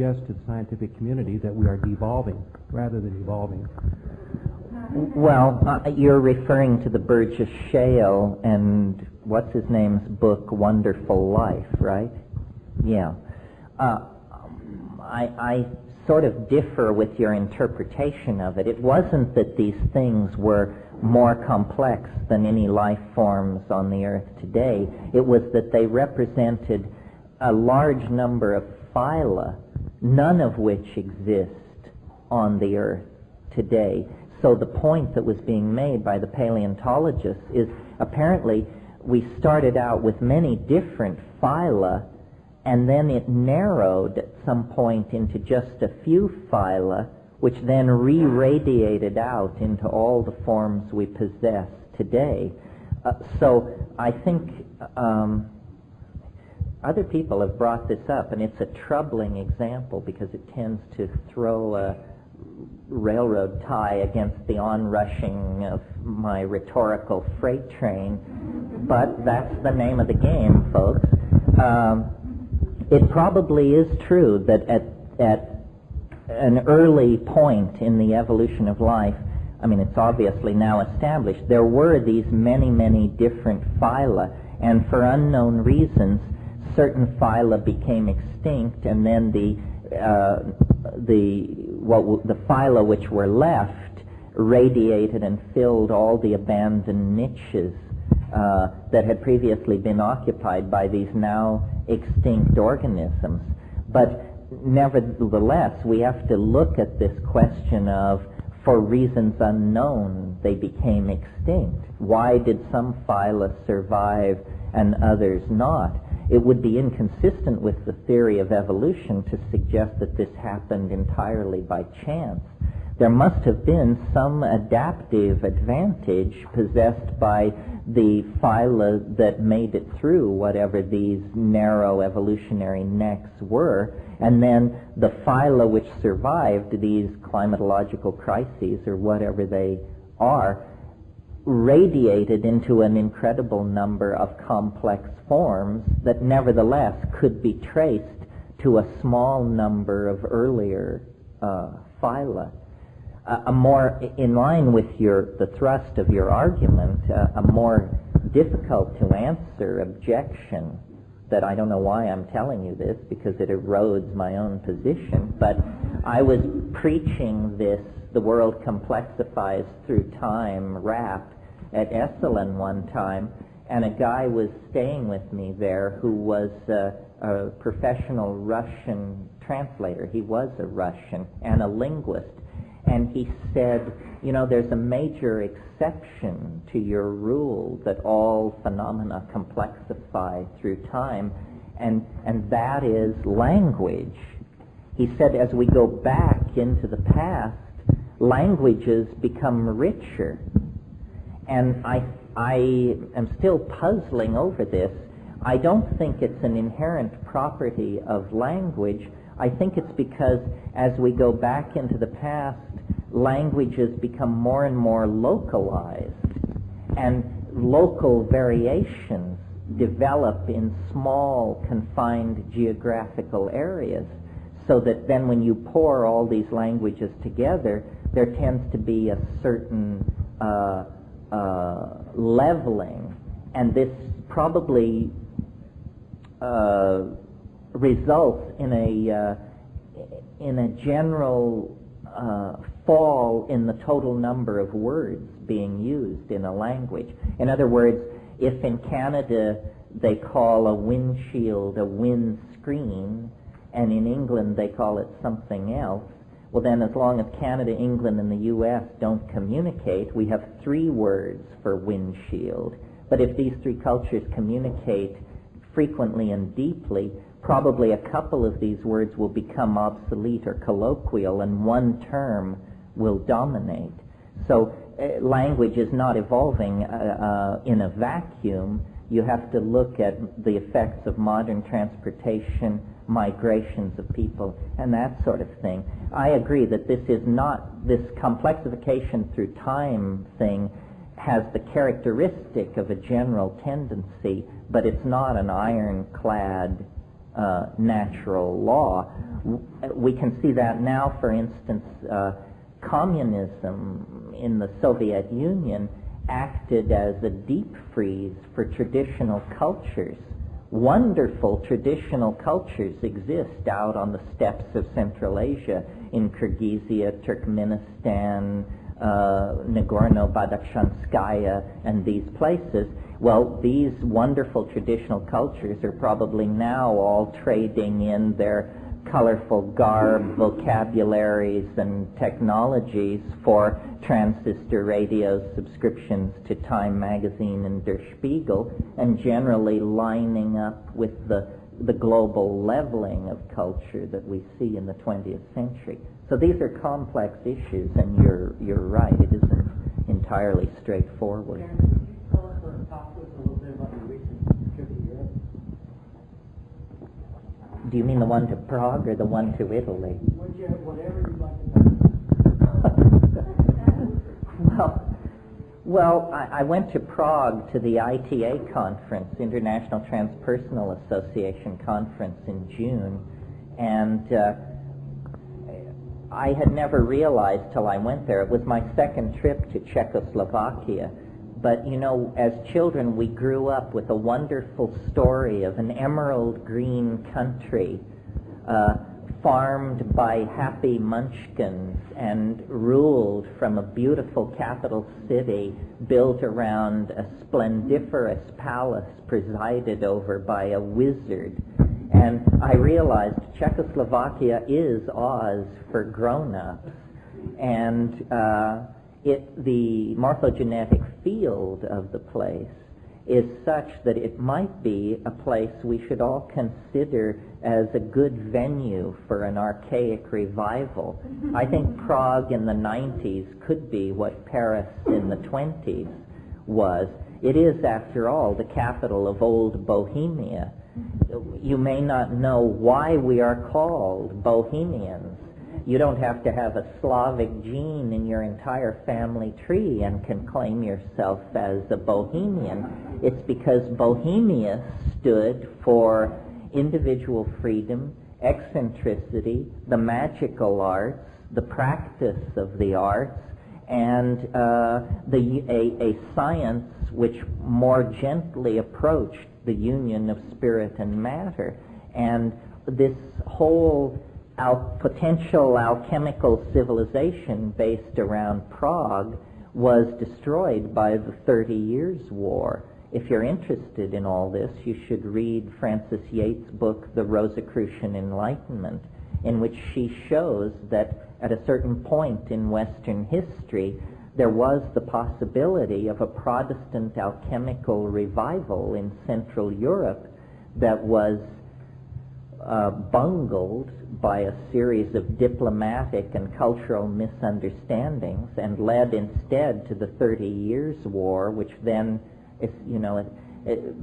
suggest to the scientific community that we are devolving rather than evolving. Well, you're referring to the Burgess Shale and what's his name's book, Wonderful Life, right? Yeah. I sort of differ with your interpretation of it. It wasn't that these things were more complex than any life forms on the earth today. It was that they represented a large number of phyla, none of which exist on the earth today. So the point that was being made by the paleontologists is apparently we started out with many different phyla, and then it narrowed at some point into just a few phyla, which then re-radiated out into all the forms we possess today. So I think other people have brought this up, and it's a troubling example because it tends to throw a railroad tie against the onrushing of my rhetorical freight train, but that's the name of the game, folks. It probably is true that at an early point in the evolution of life, I mean, it's obviously now established, there were these many, many different phyla, and for unknown reasons, certain phyla became extinct, and then the phyla which were left radiated and filled all the abandoned niches that had previously been occupied by these now extinct organisms. But nevertheless, we have to look at this question of, for reasons unknown, they became extinct. Why did some phyla survive and others not? It would be inconsistent with the theory of evolution to suggest that this happened entirely by chance. There must have been some adaptive advantage possessed by the phyla that made it through whatever these narrow evolutionary necks were, and then the phyla which survived these climatological crises, or whatever they are, radiated into an incredible number of complex forms that nevertheless could be traced to a small number of earlier phyla. A more, in line with the thrust of your argument, a more difficult to answer objection that I don't know why I'm telling you this because it erodes my own position, but I was preaching this The World Complexifies Through Time rap at Esalen one time, and a guy was staying with me there who was a professional Russian translator. He was a Russian and a linguist. And he said, you know, there's a major exception to your rule that all phenomena complexify through time, and that is language. He said, as we go back into the past, languages become richer. And I am still puzzling over this. I don't think it's an inherent property of language. I think it's because as we go back into the past, languages become more and more localized, and local variations develop in small, confined geographical areas, so that then when you pour all these languages together, there tends to be a certain leveling, and this probably results in a general fall in the total number of words being used in a language. In other words, if in Canada they call a windshield a windscreen, and in England they call it something else, well then as long as Canada, England, and the U.S. don't communicate, we have 3 words for windshield. But if these 3 cultures communicate frequently and deeply, probably a couple of these words will become obsolete or colloquial, and one term will dominate. So language is not evolving in a vacuum. You have to look at the effects of modern transportation, migrations of people, and that sort of thing. I agree that this complexification through time thing has the characteristic of a general tendency, but it's not an ironclad natural law. We can see that now, for instance, communism in the Soviet Union acted as a deep freeze for traditional cultures. Wonderful traditional cultures exist out on the steppes of Central Asia, in Kyrgyzia, Turkmenistan, Nagorno-Badakhshanskaya, and these places. Well, these wonderful traditional cultures are probably now all trading in their colorful garb, vocabularies, and technologies for transistor radios, subscriptions to Time magazine and Der Spiegel, and generally lining up with the global leveling of culture that we see in the 20th century. So these are complex issues, and you're right, it isn't entirely straightforward. Terence, could you tell us or talk to us a little bit about your recent trip to Europe? Do you mean the one to Prague or the one to Italy? Whatever you'd like to know. Well, I went to Prague to the ITA conference, International Transpersonal Association conference in June, and I had never realized till I went there. It was my second trip to Czechoslovakia. But, you know, as children, we grew up with a wonderful story of an emerald green country farmed by happy munchkins and ruled from a beautiful capital city built around a splendiferous palace presided over by a wizard. And I realized Czechoslovakia is Oz for grown-ups. And the morphogenetic field of the place is such that it might be a place we should all consider as a good venue for an archaic revival. I think Prague in the 90s could be what Paris in the 20s was. It is, after all, the capital of old Bohemia. You may not know why we are called Bohemians. You don't have to have a Slavic gene in your entire family tree and can claim yourself as a Bohemian. It's because Bohemia stood for individual freedom, eccentricity, the magical arts, the practice of the arts, and a science which more gently approached the union of spirit and matter. And this whole potential alchemical civilization based around Prague was destroyed by the 30 Years' War. If you're interested in all this, you should read Frances Yates' book, The Rosicrucian Enlightenment, in which she shows that at a certain point in Western history, there was the possibility of a Protestant alchemical revival in Central Europe that was bungled by a series of diplomatic and cultural misunderstandings and led instead to the 30 Years' War, which then,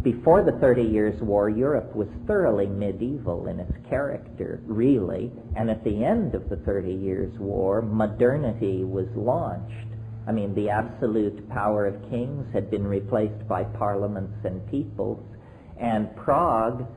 before the 30 Years' War, Europe was thoroughly medieval in its character, really, and at the end of the 30 Years' War, modernity was launched. I mean, the absolute power of kings had been replaced by parliaments and peoples, and Prague,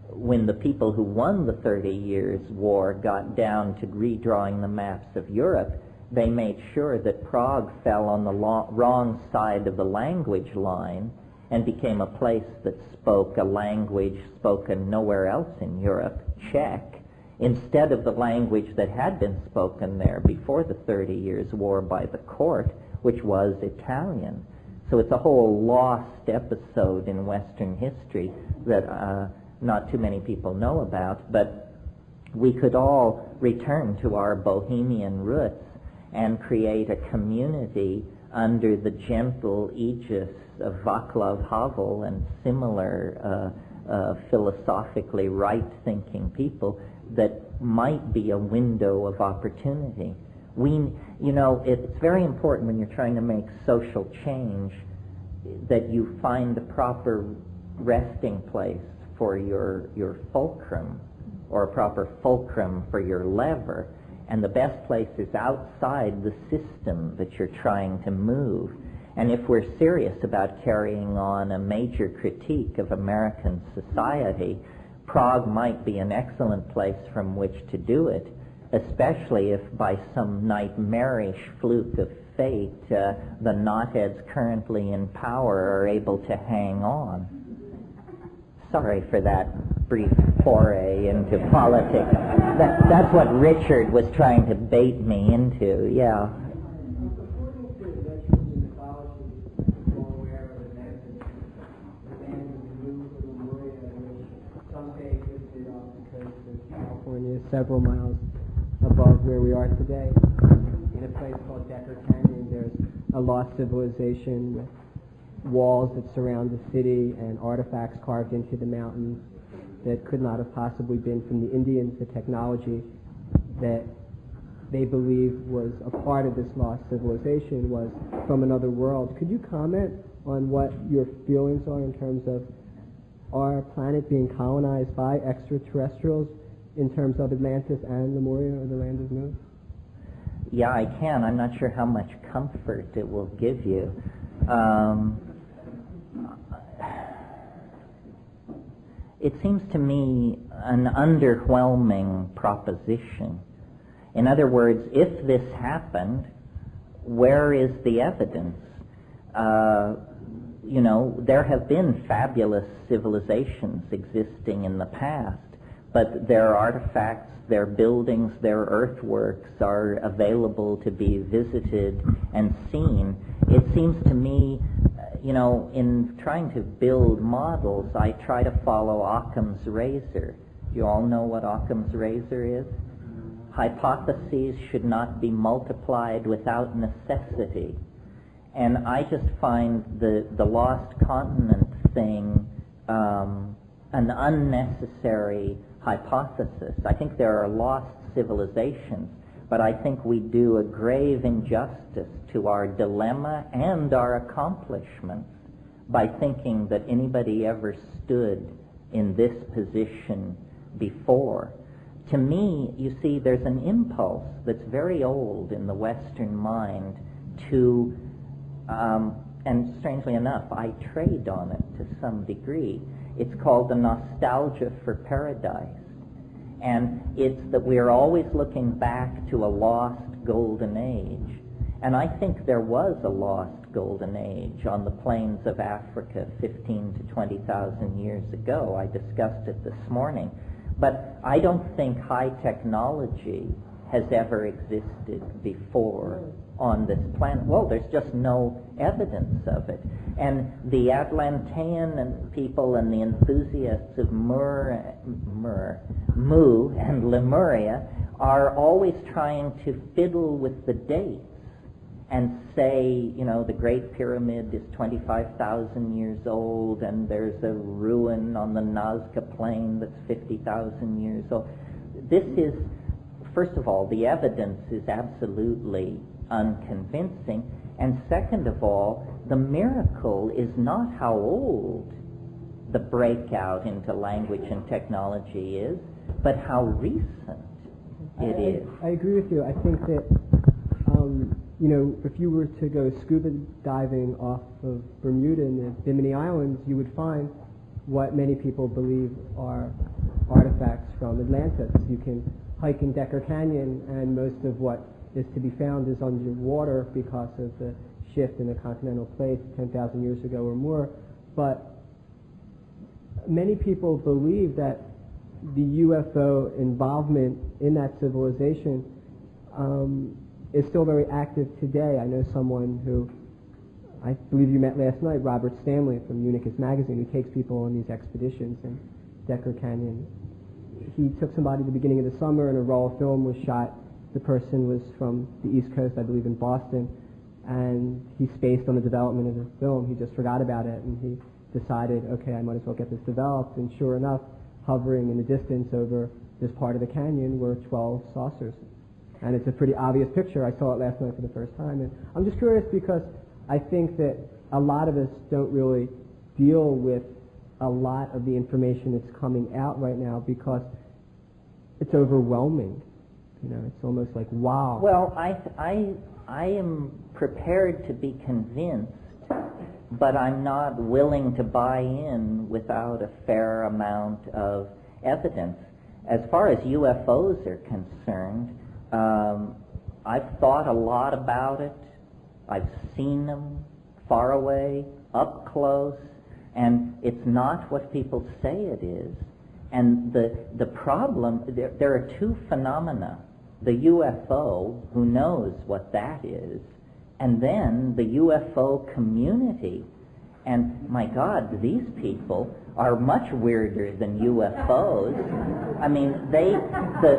when the people who won the 30 Years' War got down to redrawing the maps of Europe, they made sure that Prague fell on the wrong side of the language line and became a place that spoke a language spoken nowhere else in Europe, Czech, instead of the language that had been spoken there before the 30 Years' War by the court, which was Italian. So it's a whole lost episode in Western history that not too many people know about, but we could all return to our Bohemian roots and create a community under the gentle aegis of Václav Havel and similar philosophically right-thinking people that might be a window of opportunity. It's very important when you're trying to make social change that you find the proper resting place for your fulcrum, or a proper fulcrum for your lever. And the best place is outside the system that you're trying to move. And if we're serious about carrying on a major critique of American society, Prague might be an excellent place from which to do it, especially if by some nightmarish fluke of fate the knotheads currently in power are able to hang on. Sorry for that brief foray into politics. That's what Richard was trying to bait me into, yeah. According to Western mythology, we're all aware of Atlantis, the land of the New Lemuria, which someday existed off the coast of California, several miles above where we are today. In a place called Decker Canyon, there's a lost civilization with walls that surround the city and artifacts carved into the mountains that could not have possibly been from the Indians. The technology that they believe was a part of this lost civilization was from another world. Could you comment on what your feelings are in terms of our planet being colonized by extraterrestrials in terms of Atlantis and Lemuria, or the land of Nu? Yeah, I can. I'm not sure how much comfort it will give you. It seems to me an underwhelming proposition. In other words, if this happened, where is the evidence? There have been fabulous civilizations existing in the past, but their artifacts, their buildings, their earthworks are available to be visited and seen. It seems to me, in trying to build models, I try to follow Occam's razor. You all know what Occam's razor is? Hypotheses should not be multiplied without necessity. And I just find the lost continent thing an unnecessary hypothesis. I think there are lost civilizations, but I think we do a grave injustice to our dilemma and our accomplishments by thinking that anybody ever stood in this position before. To me, you see, there's an impulse that's very old in the Western mind to, and strangely enough, I trade on it to some degree. It's called the nostalgia for paradise. And it's that we're always looking back to a lost golden age. And I think there was a lost golden age on the plains of Africa 15 to 20,000 years ago. I discussed it this morning. But I don't think high technology has ever existed before on this planet. Well, there's just no evidence of it. And the Atlantean people and the enthusiasts of Mu and Lemuria are always trying to fiddle with the dates and say, the Great Pyramid is 25,000 years old, and there's a ruin on the Nazca Plain that's 50,000 years old. This is, first of all, the evidence is absolutely unconvincing, and second of all, the miracle is not how old the breakout into language and technology is, but how recent it is. I agree with you. I think that if you were to go scuba diving off of Bermuda and the Bimini Islands, you would find what many people believe are artifacts from Atlantis. You can hike in Decker Canyon, and most of what is to be found is underwater because of the shift in the continental plate 10,000 years ago or more. But many people believe that the UFO involvement in that civilization is still very active today. I know someone who I believe you met last night, Robert Stanley from Unicus Magazine, who takes people on these expeditions in Decker Canyon. He took somebody at the beginning of the summer, and a roll of film was shot. The person was from the East Coast, I believe in Boston, and he spaced on the development of the film. He just forgot about it, and he decided, okay, I might as well get this developed. And sure enough, hovering in the distance over this part of the canyon were 12 saucers. And it's a pretty obvious picture. I saw it last night for the first time. And I'm just curious because I think that a lot of us don't really deal with a lot of the information that's coming out right now because it's overwhelming. It's almost like, wow. Well, I am prepared to be convinced, but I'm not willing to buy in without a fair amount of evidence. As far as UFOs are concerned, I've thought a lot about it. I've seen them far away, up close, and it's not what people say it is. And the problem, there are two phenomena. The UFO, who knows what that is, and then the UFO community. And my God, these people are much weirder than UFOs. I mean, the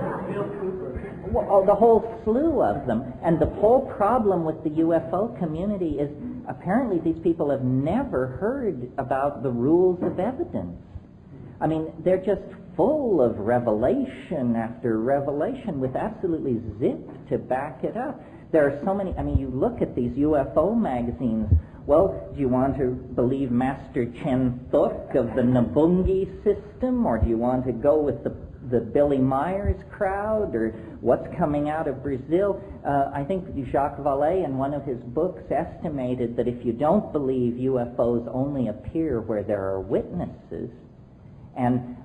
whole slew of them. And the whole problem with the UFO community is apparently these people have never heard about the rules of evidence. I mean, they're just full of revelation after revelation with absolutely zip to back it up. There are so many, I mean, you look at these UFO magazines. Well, do you want to believe Master Chen Thuk of the Nabungi system, or do you want to go with the Billy Myers crowd, or what's coming out of Brazil? I think Jacques Vallée in one of his books estimated that if you don't believe UFOs only appear where there are witnesses, and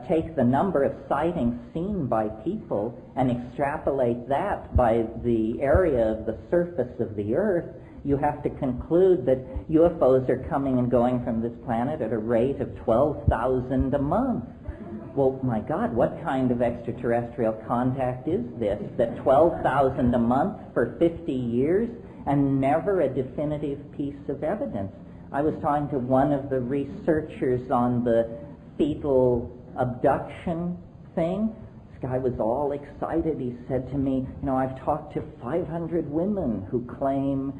take the number of sightings seen by people and extrapolate that by the area of the surface of the Earth, you have to conclude that UFOs are coming and going from this planet at a rate of 12,000 a month. Well, my God, what kind of extraterrestrial contact is this? That 12,000 a month for 50 years and never a definitive piece of evidence. I was talking to one of the researchers on the fetal abduction thing. This guy was all excited. He said to me, you know, I've talked to 500 women who claim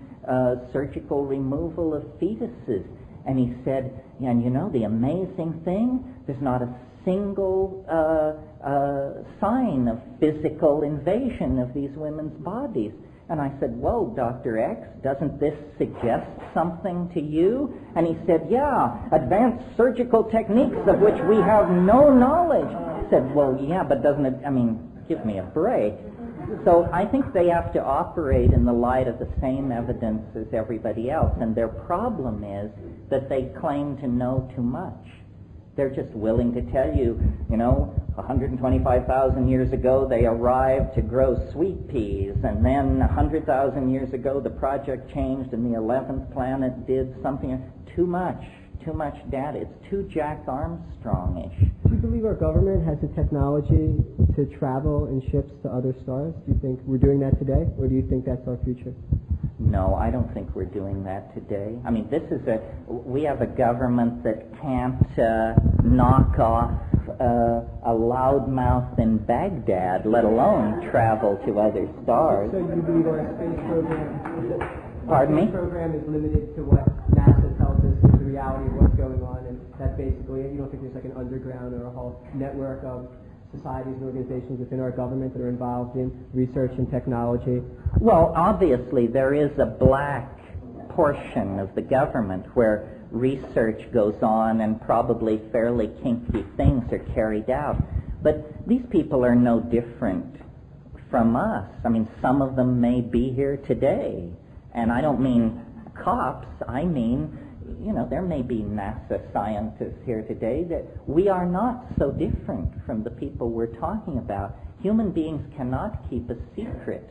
surgical removal of fetuses. And he said, yeah, and you know, the amazing thing, there's not a single sign of physical invasion of these women's bodies. And I said, whoa, Dr. X, doesn't this suggest something to you? And he said, yeah, advanced surgical techniques of which we have no knowledge. I said, well, yeah, but doesn't it, I mean, give me a break. So I think they have to operate in the light of the same evidence as everybody else. And their problem is that they claim to know too much. They're just willing to tell you, you know, 125,000 years ago they arrived to grow sweet peas, and then 100,000 years ago the project changed and the 11th planet did something. Too much data. It's too Jack Armstrong-ish. Do you believe our government has the technology to travel in ships to other stars? Do you think we're doing that today, or do you think that's our future? No, I don't think we're doing that today. I mean, we have a government that can't knock off a loudmouth in Baghdad, let alone travel to other stars. So you believe our space program, Pardon me? Space program is limited to what NASA tells us is the reality of what's going on, and that basically, you don't think there's like an underground or a whole network of societies and organizations within our government that are involved in research and technology? Well, obviously there is a black portion of the government where research goes on and probably fairly kinky things are carried out. But these people are no different from us. I mean, some of them may be here today. And I don't mean cops, I mean, you know, there may be NASA scientists here today that we are not so different from the people we're talking about. Human beings cannot keep a secret.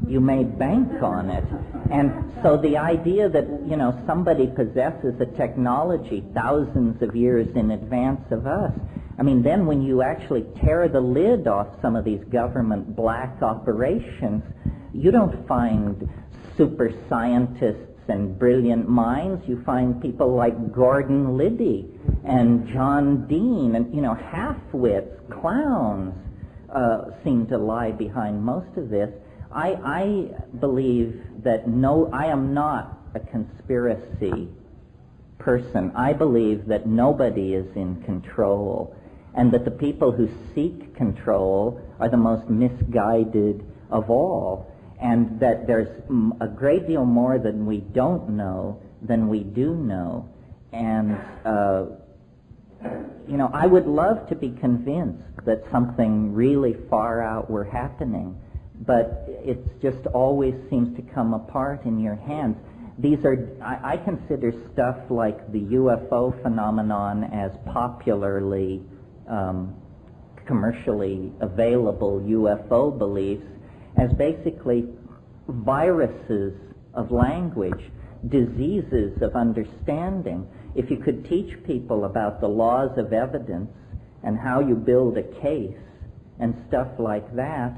You may bank on it. And so the idea that, you know, somebody possesses a technology thousands of years in advance of us, I mean, then when you actually tear the lid off some of these government black operations, you don't find super scientists and brilliant minds. You find people like Gordon Liddy and John Dean and, you know, half-wits, clowns seem to lie behind most of this. I believe that I am not a conspiracy person. I believe that nobody is in control, and that the people who seek control are the most misguided of all, and that there's a great deal more than we don't know than we do know. And, you know, I would love to be convinced that something really far out were happening, but it just always seems to come apart in your hands. These are, I consider stuff like the UFO phenomenon as popularly commercially available UFO beliefs as basically viruses of language, diseases of understanding. If you could teach people about the laws of evidence and how you build a case and stuff like that,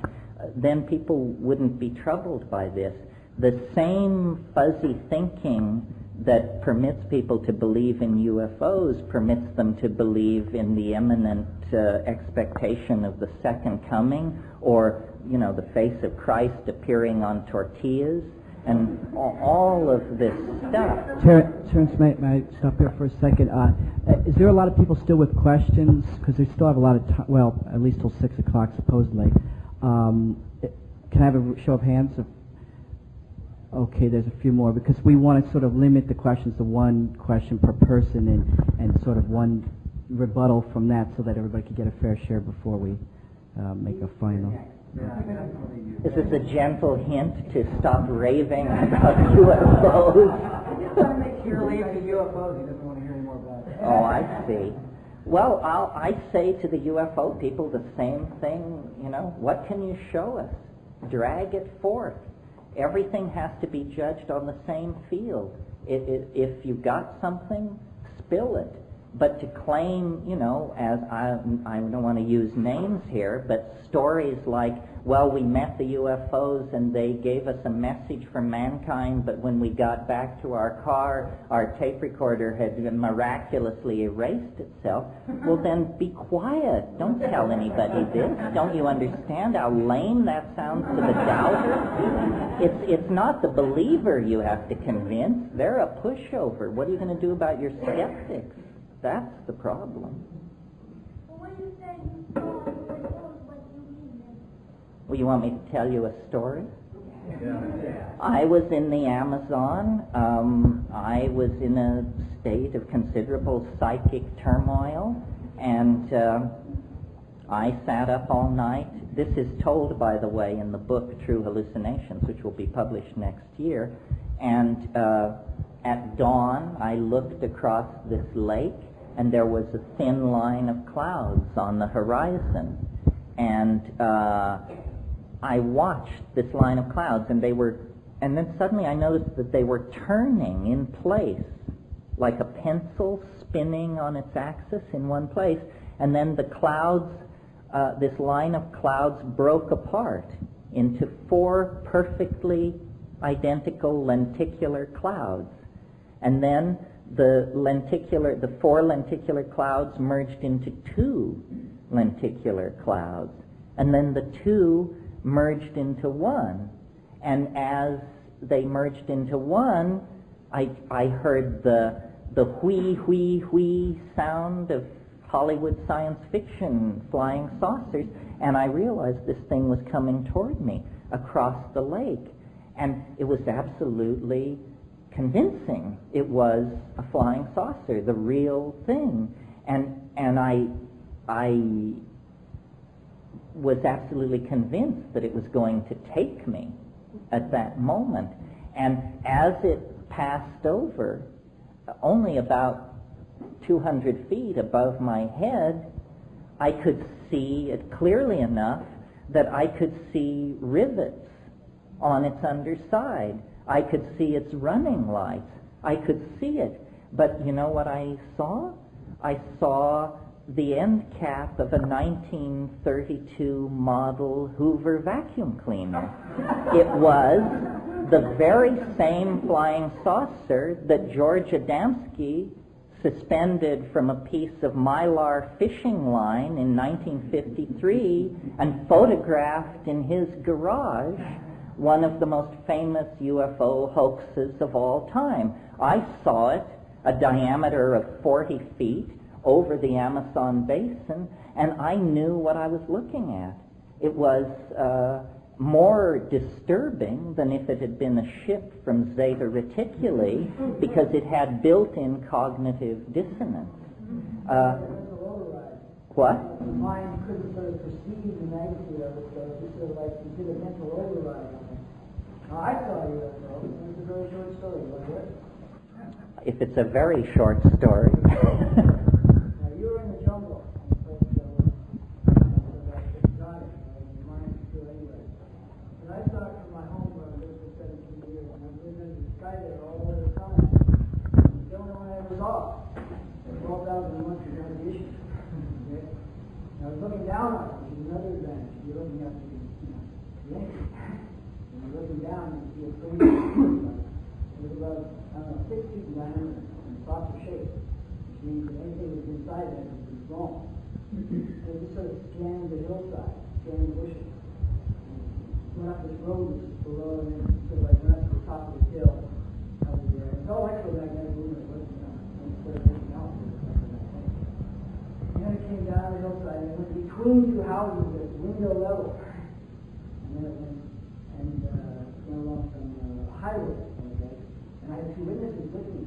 then people wouldn't be troubled by this. The same fuzzy thinking that permits people to believe in UFOs permits them to believe in the imminent expectation of the second coming, or, you know, the face of Christ appearing on tortillas, and all of this stuff. Terence, may I stop here for a second? Is there a lot of people still with questions? Because they still have a lot of time, well, at least till 6 o'clock supposedly. Can I have a show of hands? Okay, there's a few more, because we want to sort of limit the questions to one question per person and sort of one rebuttal from that, so that everybody can get a fair share before we make a final. Is this a gentle hint to stop raving about UFOs? He's trying to make sure leave the UFOs. He doesn't want to hear any more about it. Oh, I see. Well, I say to the UFO people the same thing, you know, what can you show us? Drag it forth. Everything has to be judged on the same field. If you've got something, spill it. But to claim, you know, as I don't want to use names here, but stories like, well, we met the UFOs and they gave us a message from mankind, but when we got back to our car, our tape recorder had miraculously erased itself. Well, then be quiet. Don't tell anybody this. Don't you understand how lame that sounds to the doubter? It's not the believer you have to convince. They're a pushover. What are you going to do about your skeptics? That's the problem. Well, when you say you saw UFOs, what do you mean then? Well, you want me to tell you a story? I was in the Amazon. I was in a state of considerable psychic turmoil, and I sat up all night. This is told, by the way, in the book True Hallucinations, which will be published next year. And at dawn, I looked across this lake, and there was a thin line of clouds on the horizon. And I watched this line of clouds, and then suddenly I noticed that they were turning in place, like a pencil spinning on its axis in one place. And then the clouds, this line of clouds broke apart into 4 perfectly identical lenticular clouds. And then the 4 lenticular clouds merged into 2 lenticular clouds. And then the 2 merged into 1. And as they merged into 1, I heard the whee, whee, whee sound of Hollywood science fiction flying saucers, and I realized this thing was coming toward me across the lake. And it was absolutely convincing. It was a flying saucer, the real thing. And I was absolutely convinced that it was going to take me at that moment. And as it passed over, only about 200 feet above my head, I could see it clearly enough that I could see rivets on its underside. I could see its running lights. I could see it. But you know what I saw? I saw the end cap of a 1932 model Hoover vacuum cleaner. It was the very same flying saucer that George Adamski suspended from a piece of mylar fishing line in 1953 and photographed in his garage, one of the most famous UFO hoaxes of all time. I saw it, a diameter of 40 feet, over the Amazon basin, and I knew what I was looking at. It was more disturbing than if it had been a ship from Zeta Reticuli, because it had built-in cognitive dissonance. What? The mind couldn't sort of perceive the magnitude of it, so it just sort of like you did a mental override on it. Now, I saw a UFO. It was a very short story, wasn't it? If it's a very short story. Now, you were in the jungle. inside there all the time. You don't know when it was off. 12,000 months of navigation. Okay? Now, I was looking down on it, which is another advantage. You're looking up to the anchor. And you're looking down and you see a pretty it was about, 6 feet in diameter and saucer shape, which means that anything that's inside that is wrong. So it just sort of scanned the hillside, scanned the bushes. Went up this road which is below, and then sort of like went up to the top of the hill over there. It's all electromagnetic movement. It wasn't anything else. And then it came down the hillside and it went between two houses at window level. And then it went along some highway. Okay? And I had two witnesses with me.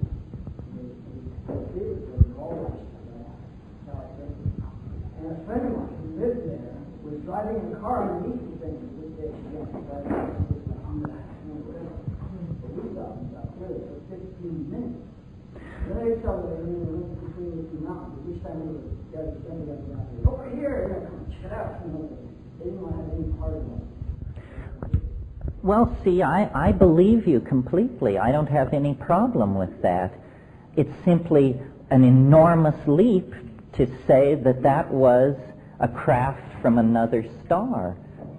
They were all watched. And a friend of mine who lived there was driving in a car underneath the thing. But we stopped and stopped clearly for 15 minutes. Then they accelerated and we went between the two mountains. Each time we were standing up around here. Over here! And come check it out. They didn't want to have any part of it. Well, see, I believe you completely. I don't have any problem with that. It's simply an enormous leap to say that that was a craft from another star.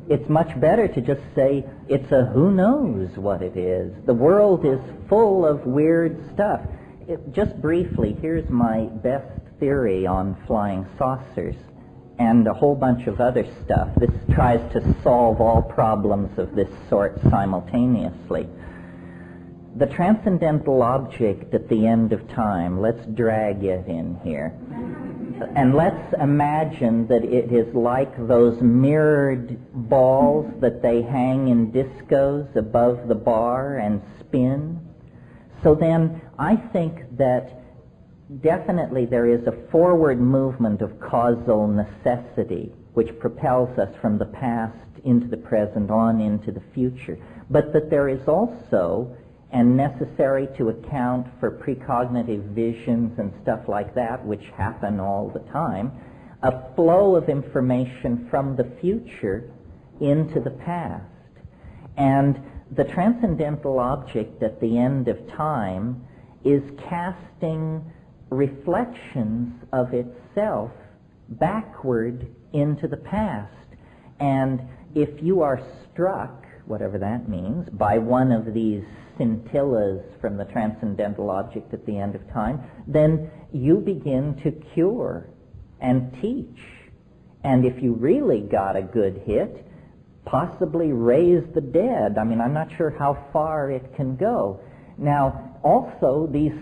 It's much better to just say it's a who knows what it is. The world is full of weird stuff. Just briefly, here's my best theory on flying saucers and a whole bunch of other stuff. This tries to solve all problems of this sort simultaneously. The transcendental object at the end of time, let's drag it in here. And let's imagine that it is like those mirrored balls that they hang in discos above the bar and spin. So then I think that definitely there is a forward movement of causal necessity which propels us from the past into the present on into the future. But that there is also, and necessary to account for precognitive visions and stuff like that, which happen all the time, a flow of information from the future into the past. And the transcendental object at the end of time is casting reflections of itself backward into the past. And if you are struck, whatever that means, by one of these scintillas from the transcendental object at the end of time, then you begin to cure and teach. And if you really got a good hit, possibly raise the dead. I mean, I'm not sure how far it can go. Now, also, these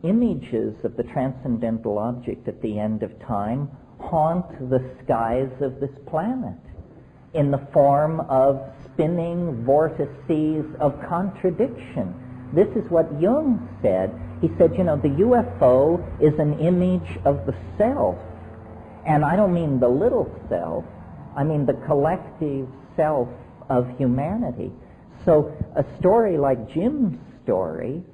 images of the transcendental object at the end of time haunt the skies of this planet in the form of spinning vortices of contradiction. This is what Jung said. He said, the UFO is an image of the self. And I don't mean the little self. I mean the collective self of humanity. So a story like Jim's story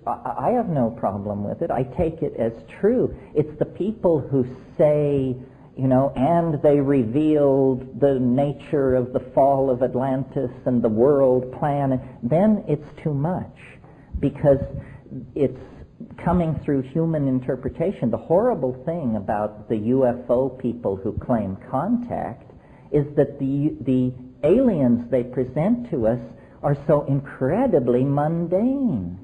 I have no problem with it. I take it as true. It's the people who say, and they revealed the nature of the fall of Atlantis and the world plan. Then it's too much because it's coming through human interpretation. The horrible thing about the UFO people who claim contact is that the aliens they present to us are so incredibly mundane.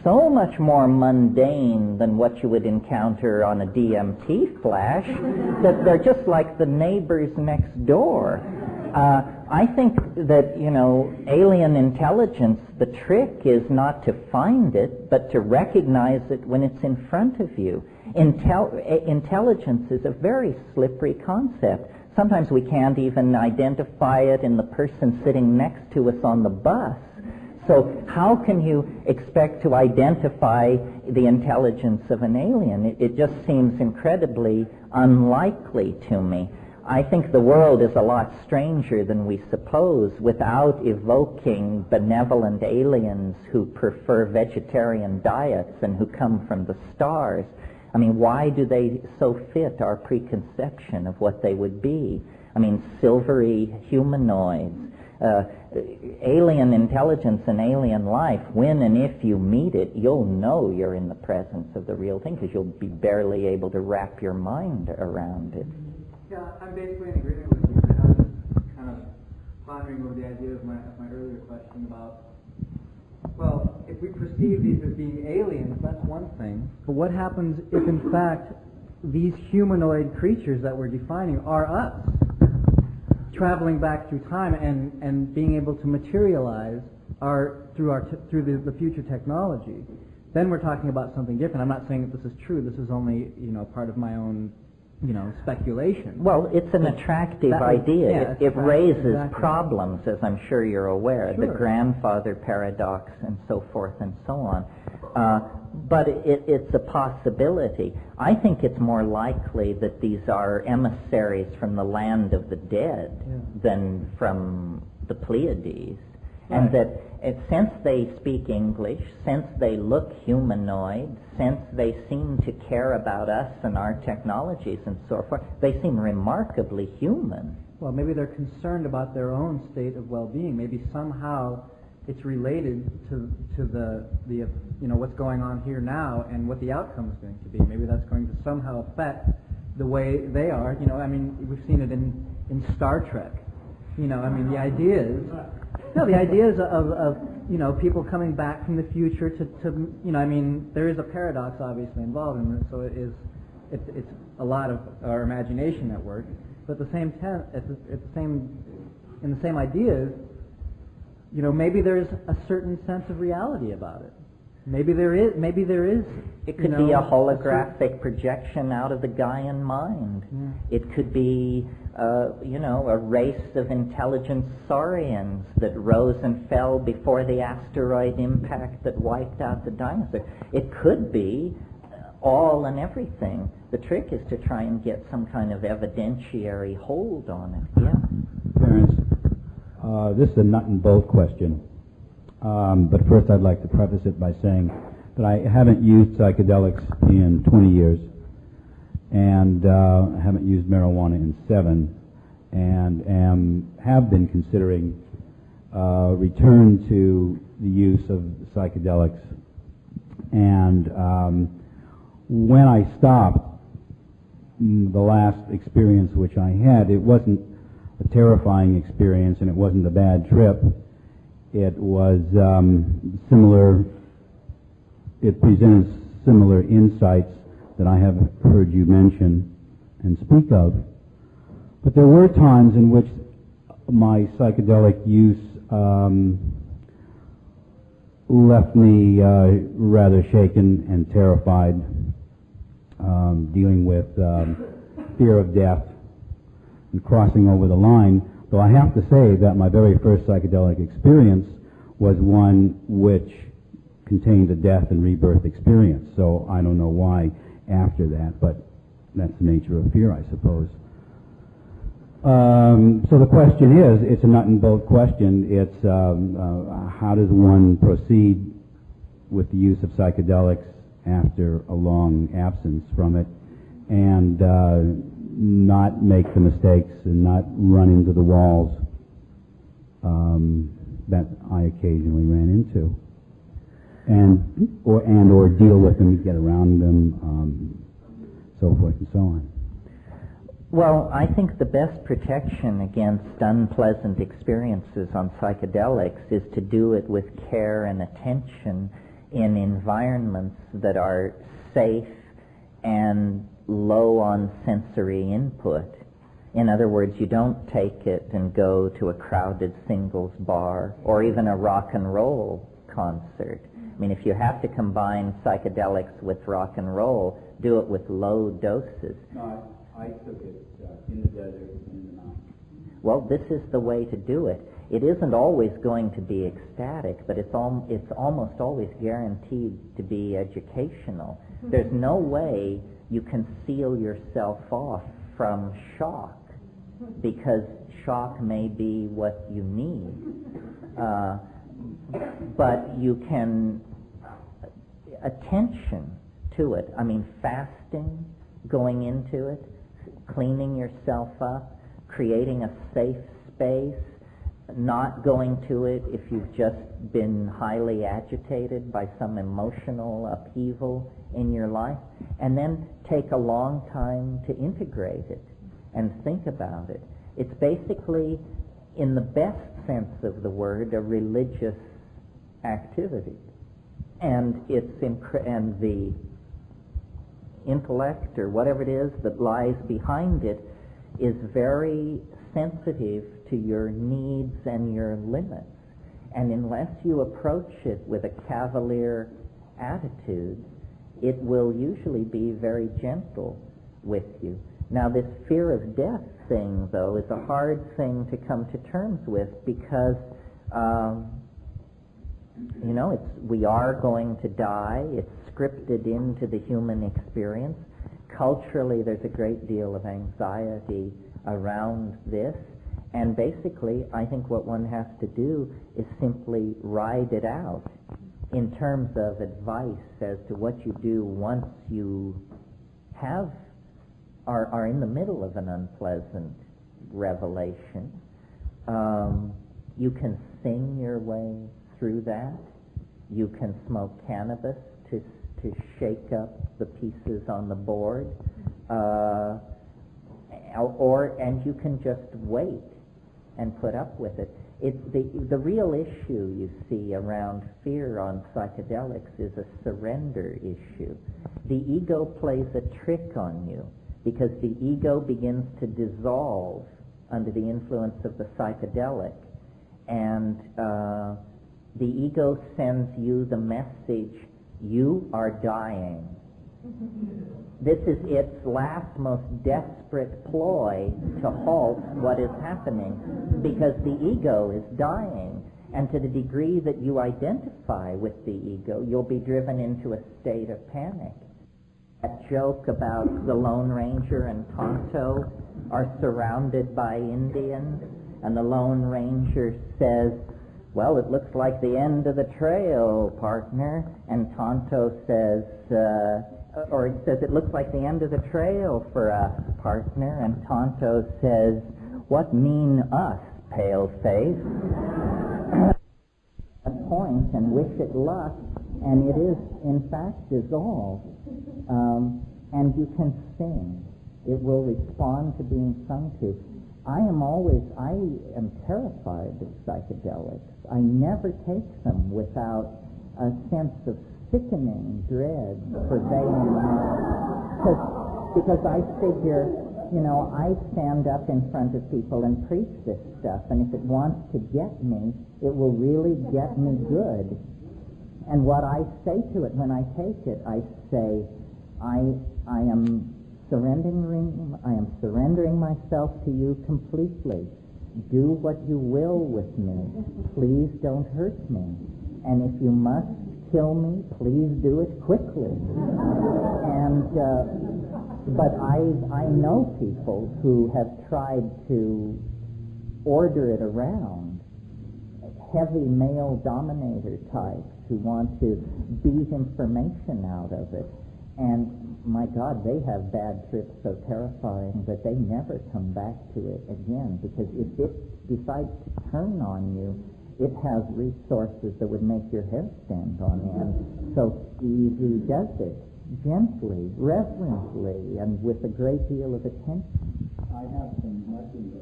So much more mundane than what you would encounter on a DMT flash that they're just like the neighbors next door. I think that, alien intelligence, the trick is not to find it, but to recognize it when it's in front of you. Intelligence is a very slippery concept. Sometimes we can't even identify it in the person sitting next to us on the bus. So how can you expect to identify the intelligence of an alien? It just seems incredibly unlikely to me. I think the world is a lot stranger than we suppose without evoking benevolent aliens who prefer vegetarian diets and who come from the stars. I mean, why do they so fit our preconception of what they would be? I mean, silvery humanoids. Alien intelligence and alien life, when and if you meet it, you'll know you're in the presence of the real thing because you'll be barely able to wrap your mind around it. Yeah, I'm basically in agreement with you. I was kind of pondering over the idea of my earlier question about, well, if we perceive these as being aliens, that's one thing. But what happens if, in fact, these humanoid creatures that we're defining are us, traveling back through time and being able to materialize through the future technology? Then we're talking about something different. I'm not saying that this is true. This is only part of my own speculation. Well, it's an attractive idea. It raises problems, as I'm sure you're aware, the grandfather paradox and so forth and so on. But it's a possibility. I think it's more likely that these are emissaries from the land of the dead than from the Pleiades. Right. And that since they speak English, since they look humanoid, since they seem to care about us and our technologies and so forth, they seem remarkably human. Well, maybe they're concerned about their own state of well-being. Maybe somehow it's related to the what's going on here now and what the outcome is going to be. Maybe that's going to somehow affect the way they are. We've seen it in Star Trek. The ideas. No, the ideas of people coming back from the future to there is a paradox obviously involved in this, so it's a lot of our imagination at work. But at the same time, in the same ideas, maybe there's a certain sense of reality about it. Maybe there is. It could be a holographic projection out of the Gaian mind. Yeah. It could be, a race of intelligent saurians that rose and fell before the asteroid impact that wiped out the dinosaurs. It could be all and everything. The trick is to try and get some kind of evidentiary hold on it. Yeah. Terence, this is a nut and bolt question. But first I'd like to preface it by saying that I haven't used psychedelics in 20 years and haven't used marijuana in 7 and have been considering return to the use of psychedelics. And when I stopped, the last experience which I had, it wasn't a terrifying experience and it wasn't a bad trip. It was similar, it presents similar insights that I have heard you mention and speak of. But there were times in which my psychedelic use left me rather shaken and terrified, dealing with fear of death and crossing over the line. Though I have to say that my very first psychedelic experience was one which contained a death and rebirth experience. So I don't know why after that, but that's the nature of fear, I suppose. So the question is, it's a nut and bolt question. It's how does one proceed with the use of psychedelics after a long absence from it and not make the mistakes and not run into the walls that I occasionally ran into, or deal with them, get around them, so forth and so on. Well, I think the best protection against unpleasant experiences on psychedelics is to do it with care and attention in environments that are safe and low on sensory input. In other words, you don't take it and go to a crowded singles bar or even a rock and roll concert. I mean, if you have to combine psychedelics with rock and roll, do it with low doses. No, I took it in the desert, in the mountains. Well, this is the way to do it. It isn't always going to be ecstatic, but it's almost always guaranteed to be educational. There's no way you can seal yourself off from shock, because shock may be what you need. But you can, attention to it. I mean, fasting, going into it, cleaning yourself up, creating a safe space, not going to it if you've just been highly agitated by some emotional upheaval in your life, and then take a long time to integrate it and think about it. It's basically, in the best sense of the word, a religious activity, and and the intellect or whatever it is that lies behind it is very sensitive to your needs and your limits. And unless you approach it with a cavalier attitude, it will usually be very gentle with you. Now, this fear of death thing, though, is a hard thing to come to terms with because, we are going to die. It's scripted into the human experience. Culturally, there's a great deal of anxiety around this. And basically, I think what one has to do is simply ride it out in terms of advice as to what you do once you are in the middle of an unpleasant revelation. You can sing your way through that. You can smoke cannabis to shake up the pieces on the board. And you can just wait and put up with it. The real issue, you see, around fear on psychedelics is a surrender issue. The ego plays a trick on you because the ego begins to dissolve under the influence of the psychedelic, and the ego sends you the message, you are dying. This is its last, most desperate ploy to halt what is happening, because the ego is dying, and to the degree that you identify with the ego, you'll be driven into a state of panic. That joke about the Lone Ranger and Tonto are surrounded by Indians, and the Lone Ranger says, well, it looks like the end of the trail, partner, and Tonto says, it looks like the end of the trail for us, partner, and Tonto says, what mean us, pale-face? A point and wish it luck, and it is, in fact, dissolved. And you can sing. It will respond to being sung to. I am terrified of psychedelics. I never take them without a sense of sickening dread pervading me. Because I figure, I stand up in front of people and preach this stuff, and if it wants to get me, it will really get me good. And what I say to it when I take it, I say, I am surrendering myself to you completely. Do what you will with me. Please don't hurt me. And if you must kill me, please do it quickly. And but I know people who have tried to order it around, heavy male dominator types who want to beat information out of it. And my God, they have bad trips so terrifying that they never come back to it again, because if it decides to turn on you, it has resources that would make your hair stand on end. So easy does it, gently, reverently, and with a great deal of attention. I have some mushrooms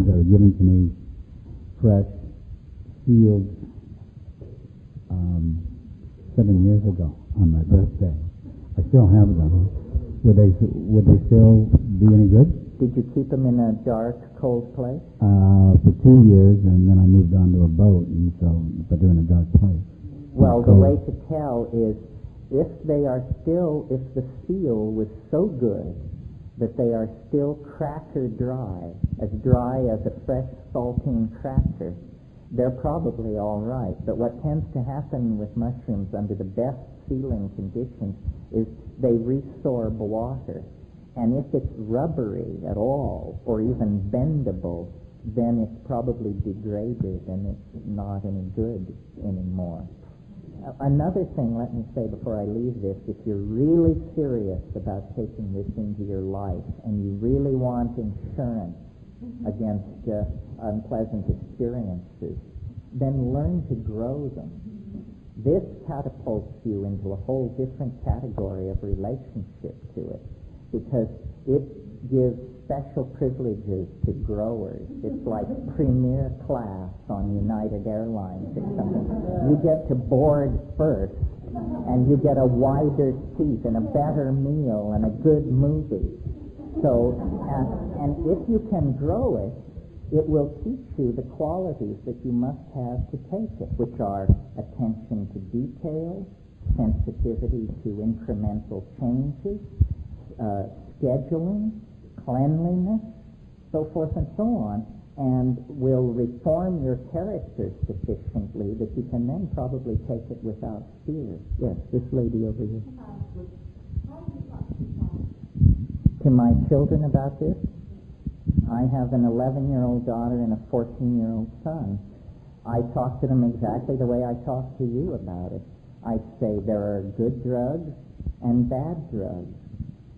that are given to me fresh, healed, 7 years ago on my birthday. I still have them. Would they still be any good? Did you keep them in a dark, cold place? For 2 years, and then I moved on to a boat, but they're in a dark place. Well, the way to tell is if the seal was so good that they are still cracker dry as a fresh saltine cracker, they're probably all right. But what tends to happen with mushrooms under the best sealing conditions is they resorb water. And if it's rubbery at all, or even bendable, then it's probably degraded and it's not any good anymore. Another thing, let me say before I leave this, if you're really serious about taking this into your life and you really want insurance against unpleasant experiences, then learn to grow them. This catapults you into a whole different category of relationship to it, because it gives special privileges to growers. It's like premier class on United Airlines or something. You get to board first, and you get a wider seat and a better meal and a good movie. So, and if you can grow it, it will teach you the qualities that you must have to take it, which are attention to detail, sensitivity to incremental changes, scheduling, cleanliness, so forth and so on, and will reform your character sufficiently that you can then probably take it without fear. Yes, this lady over here. To my children about this? I have an 11-year-old daughter and a 14-year-old son. I talk to them exactly the way I talk to you about it. I say there are good drugs and bad drugs.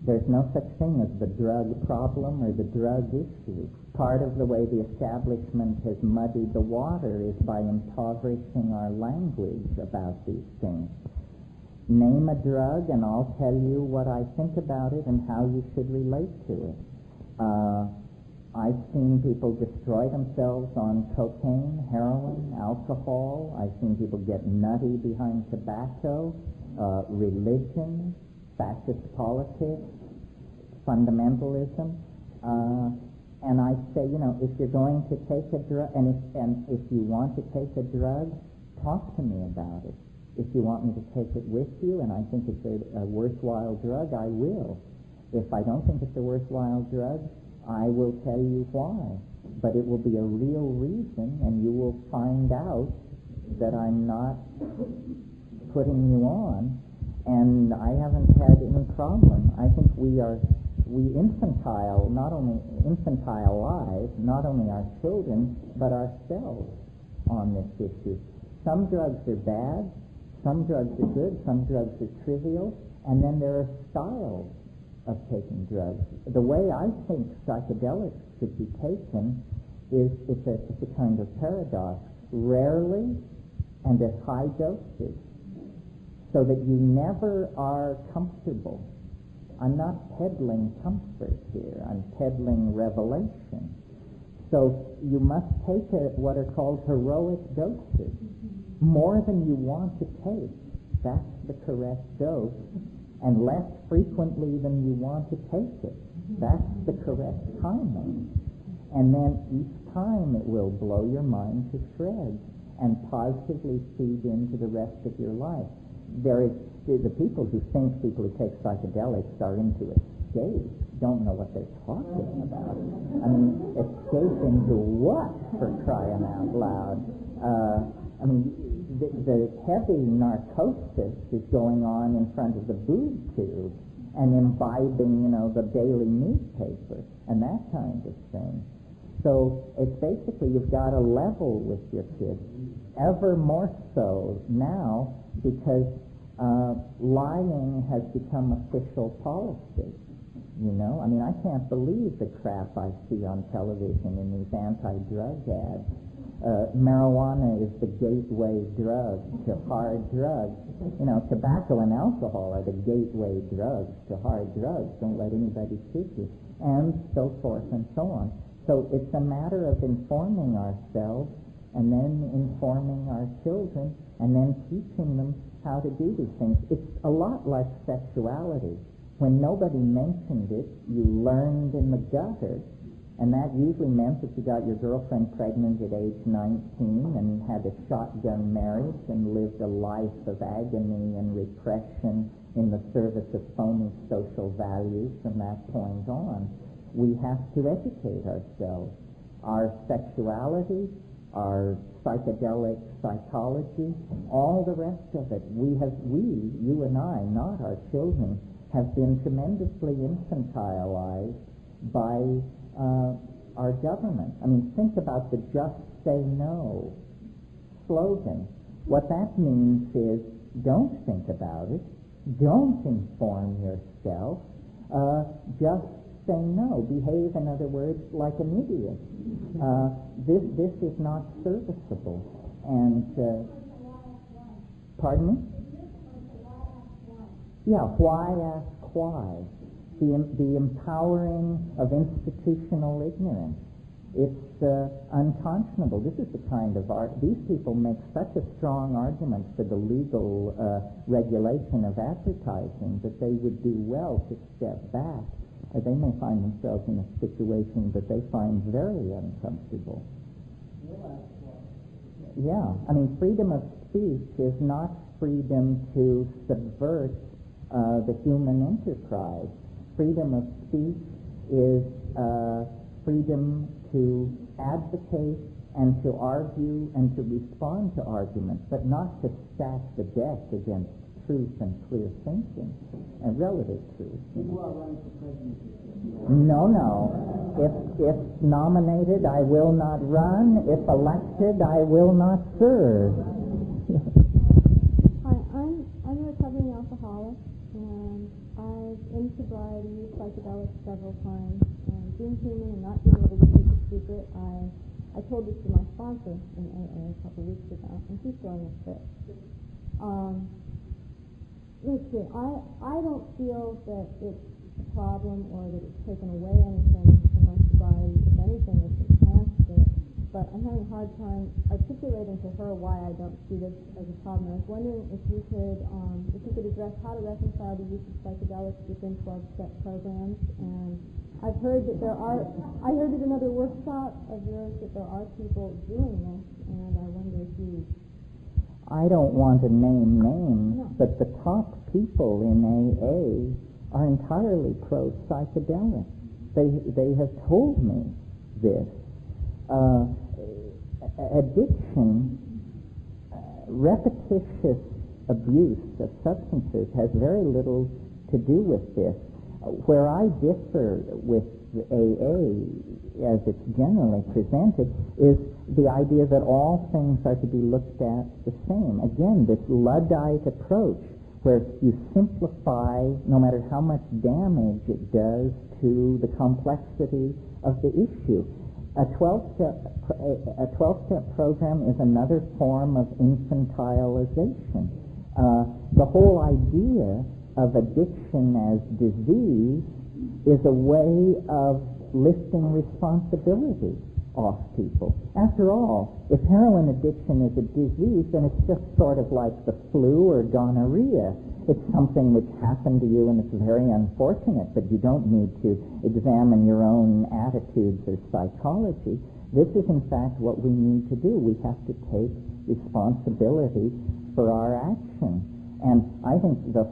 There's no such thing as the drug problem or the drug issue. Part of the way the establishment has muddied the water is by impoverishing our language about these things. Name a drug and I'll tell you what I think about it and how you should relate to it. I've seen people destroy themselves on cocaine, heroin, alcohol. I've seen people get nutty behind tobacco, religion, fascist politics, fundamentalism. And I say, if you're going to take a drug, and if you want to take a drug, talk to me about it. If you want me to take it with you and I think it's a worthwhile drug, I will. If I don't think it's a worthwhile drug, I will tell you why. But it will be a real reason, and you will find out that I'm not putting you on, and I haven't had any problem. I think we infantilize not only our children, but ourselves on this issue. Some drugs are bad, some drugs are good, some drugs are trivial, and then there are styles of taking drugs. The way I think psychedelics should be taken is it's a kind of paradox. Rarely and at high doses, so that you never are comfortable. I'm not peddling comfort here. I'm peddling revelation. So you must take what are called heroic doses. More than you want to take. That's the correct dose. And less frequently than you want to take it. That's the correct timing. And then each time it will blow your mind to shreds and positively feed into the rest of your life. There is the people who think people who take psychedelics are into escape, don't know what they're talking about. I mean, escape into what, for crying out loud? The heavy narcosis is going on in front of the boob tube and imbibing, the daily newspaper and that kind of thing. So it's basically you've got to level with your kids, ever more so now because lying has become official policy. I can't believe the crap I see on television in these anti-drug ads. Marijuana is the gateway drug to hard drugs. Tobacco and alcohol are the gateway drugs to hard drugs. Don't let anybody cheat you. And so forth and so on. So it's a matter of informing ourselves and then informing our children and then teaching them how to do these things. It's a lot like sexuality. When nobody mentioned it, you learned in the gutter. And that usually meant that you got your girlfriend pregnant at age 19 and had a shotgun marriage and lived a life of agony and repression in the service of phony social values from that point on. We have to educate ourselves. Our sexuality, our psychedelic psychology, all the rest of it. You and I, not our children, have been tremendously infantilized by our government. Think about the "Just Say No" slogan. What that means is don't think about it, don't inform yourself, just say no. Behave, in other words, like an idiot. This is not serviceable. And pardon me? Yeah, why ask why? The empowering of institutional ignorance. It's unconscionable. This is the kind of art. These people make such a strong argument for the legal regulation of advertising that they would do well to step back. They may find themselves in a situation that they find very uncomfortable. Yeah, I mean, freedom of speech is not freedom to subvert the human enterprise. Freedom of speech is freedom to advocate and to argue and to respond to arguments, but not to stack the deck against truth and clear thinking and relative truth. You are running for president. No. If nominated, I will not run. If elected, I will not serve. Hi, I'm a recovering alcoholic, and I've in sobriety used psychedelics several times. And being human and not being able to keep a secret, I told this to my sponsor in AA a couple weeks ago, and she's throwing a fit. Let's see, I don't feel that it's a problem or that it's taken away anything from my sobriety. If anything, it's enhanced it. But I'm having a hard time articulating to her why I don't see this as a problem. I was wondering if you could address how to reconcile the use of psychedelics within 12-step programs. And I've heard that I heard at another workshop of yours that there are people doing this, and I wonder if you... I don't want to name names, but the top people in AA are entirely pro-psychedelic. They have told me this. Addiction, repetitious abuse of substances has very little to do with this. Where I differ with AA, as it's generally presented, is the idea that all things are to be looked at the same. Again, this Luddite approach, where you simplify no matter how much damage it does to the complexity of the issue. A 12-step program is another form of infantilization. The whole idea of addiction as disease is a way of lifting responsibility off people. After all, if heroin addiction is a disease, then it's just sort of like the flu or gonorrhea. It's something which happened to you and it's very unfortunate, but you don't need to examine your own attitudes or psychology. This is in fact what we need to do. We have to take responsibility for our action. And I think that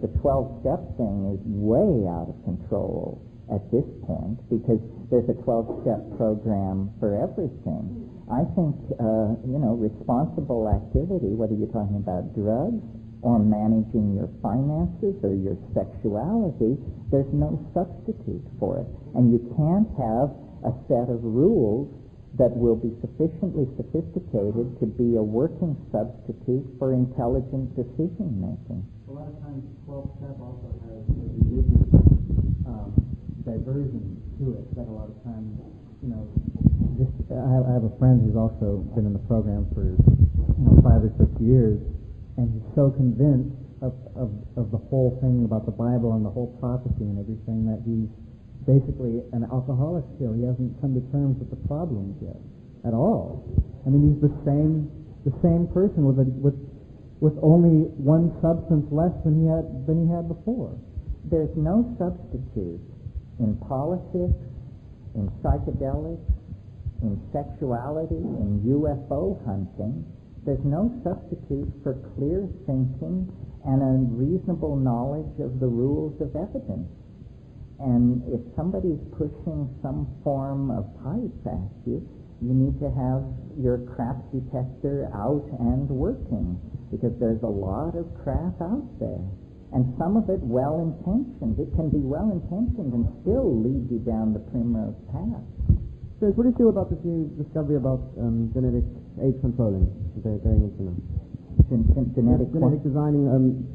the 12-step thing is way out of control at this point, because there's a 12-step program for everything. I think, responsible activity, whether you're talking about drugs or managing your finances or your sexuality, there's no substitute for it. And you can't have a set of rules that will be sufficiently sophisticated to be a working substitute for intelligent decision-making. A lot of times 12-step also has a religious diversion to it that a lot of times, I have a friend who's also been in the program for 5 or 6 years, and he's so convinced of the whole thing about the Bible and the whole prophecy and everything that he's basically an alcoholic still. He hasn't come to terms with the problems yet at all. I mean, he's the same person with only one substance less than he had before. There's no substitute in politics, in psychedelics, in sexuality, in UFO hunting. There's no substitute for clear thinking and a reasonable knowledge of the rules of evidence. And if somebody's pushing some form of pipe at you, you need to have your crap detector out and working, because there's a lot of crap out there. And some of it well-intentioned. It can be well-intentioned and still lead you down the primrose path. So what do you feel about this new discovery about genetic age controlling? Genetic Genetic designing,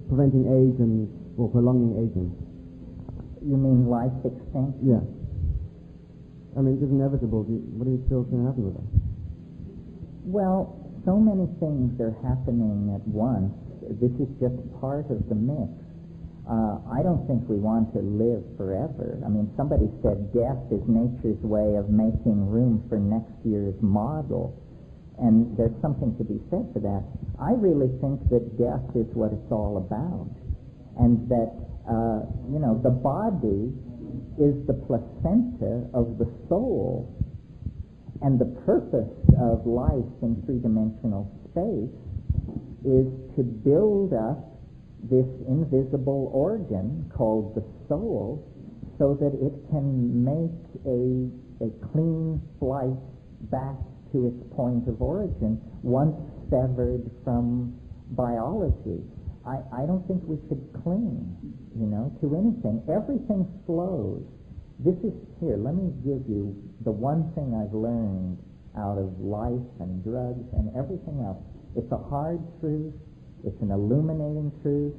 preventing age and prolonging aging. You mean life extinct? Yeah. I mean, it's inevitable. What do you feel is going to happen with us? Well, so many things are happening at once. This is just part of the mix. I don't think we want to live forever. I mean, somebody said death is nature's way of making room for next year's model. And there's something to be said for that. I really think that death is what it's all about. And that, the body is the placenta of the soul. And the purpose of life in three-dimensional space is to build up this invisible organ called the soul so that it can make a clean flight back to its point of origin once severed from biology. I don't think we should cling, to anything. Everything flows. Here, let me give you the one thing I've learned out of life and drugs and everything else. It's a hard truth. It's an illuminating truth.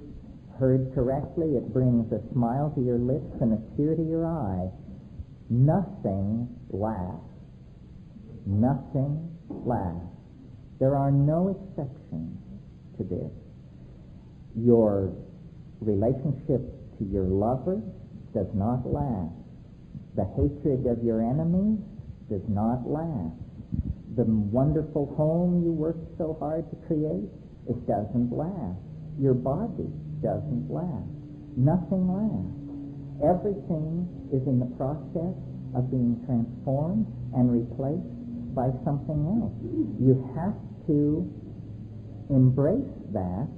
Heard correctly, it brings a smile to your lips and a tear to your eye. Nothing lasts. Nothing lasts. There are no exceptions to this. Your relationship to your lover does not last. The hatred of your enemies does not last. The wonderful home you worked so hard to create, it doesn't last. Your body doesn't last. Nothing lasts. Everything is in the process of being transformed and replaced by something else. You have to embrace that,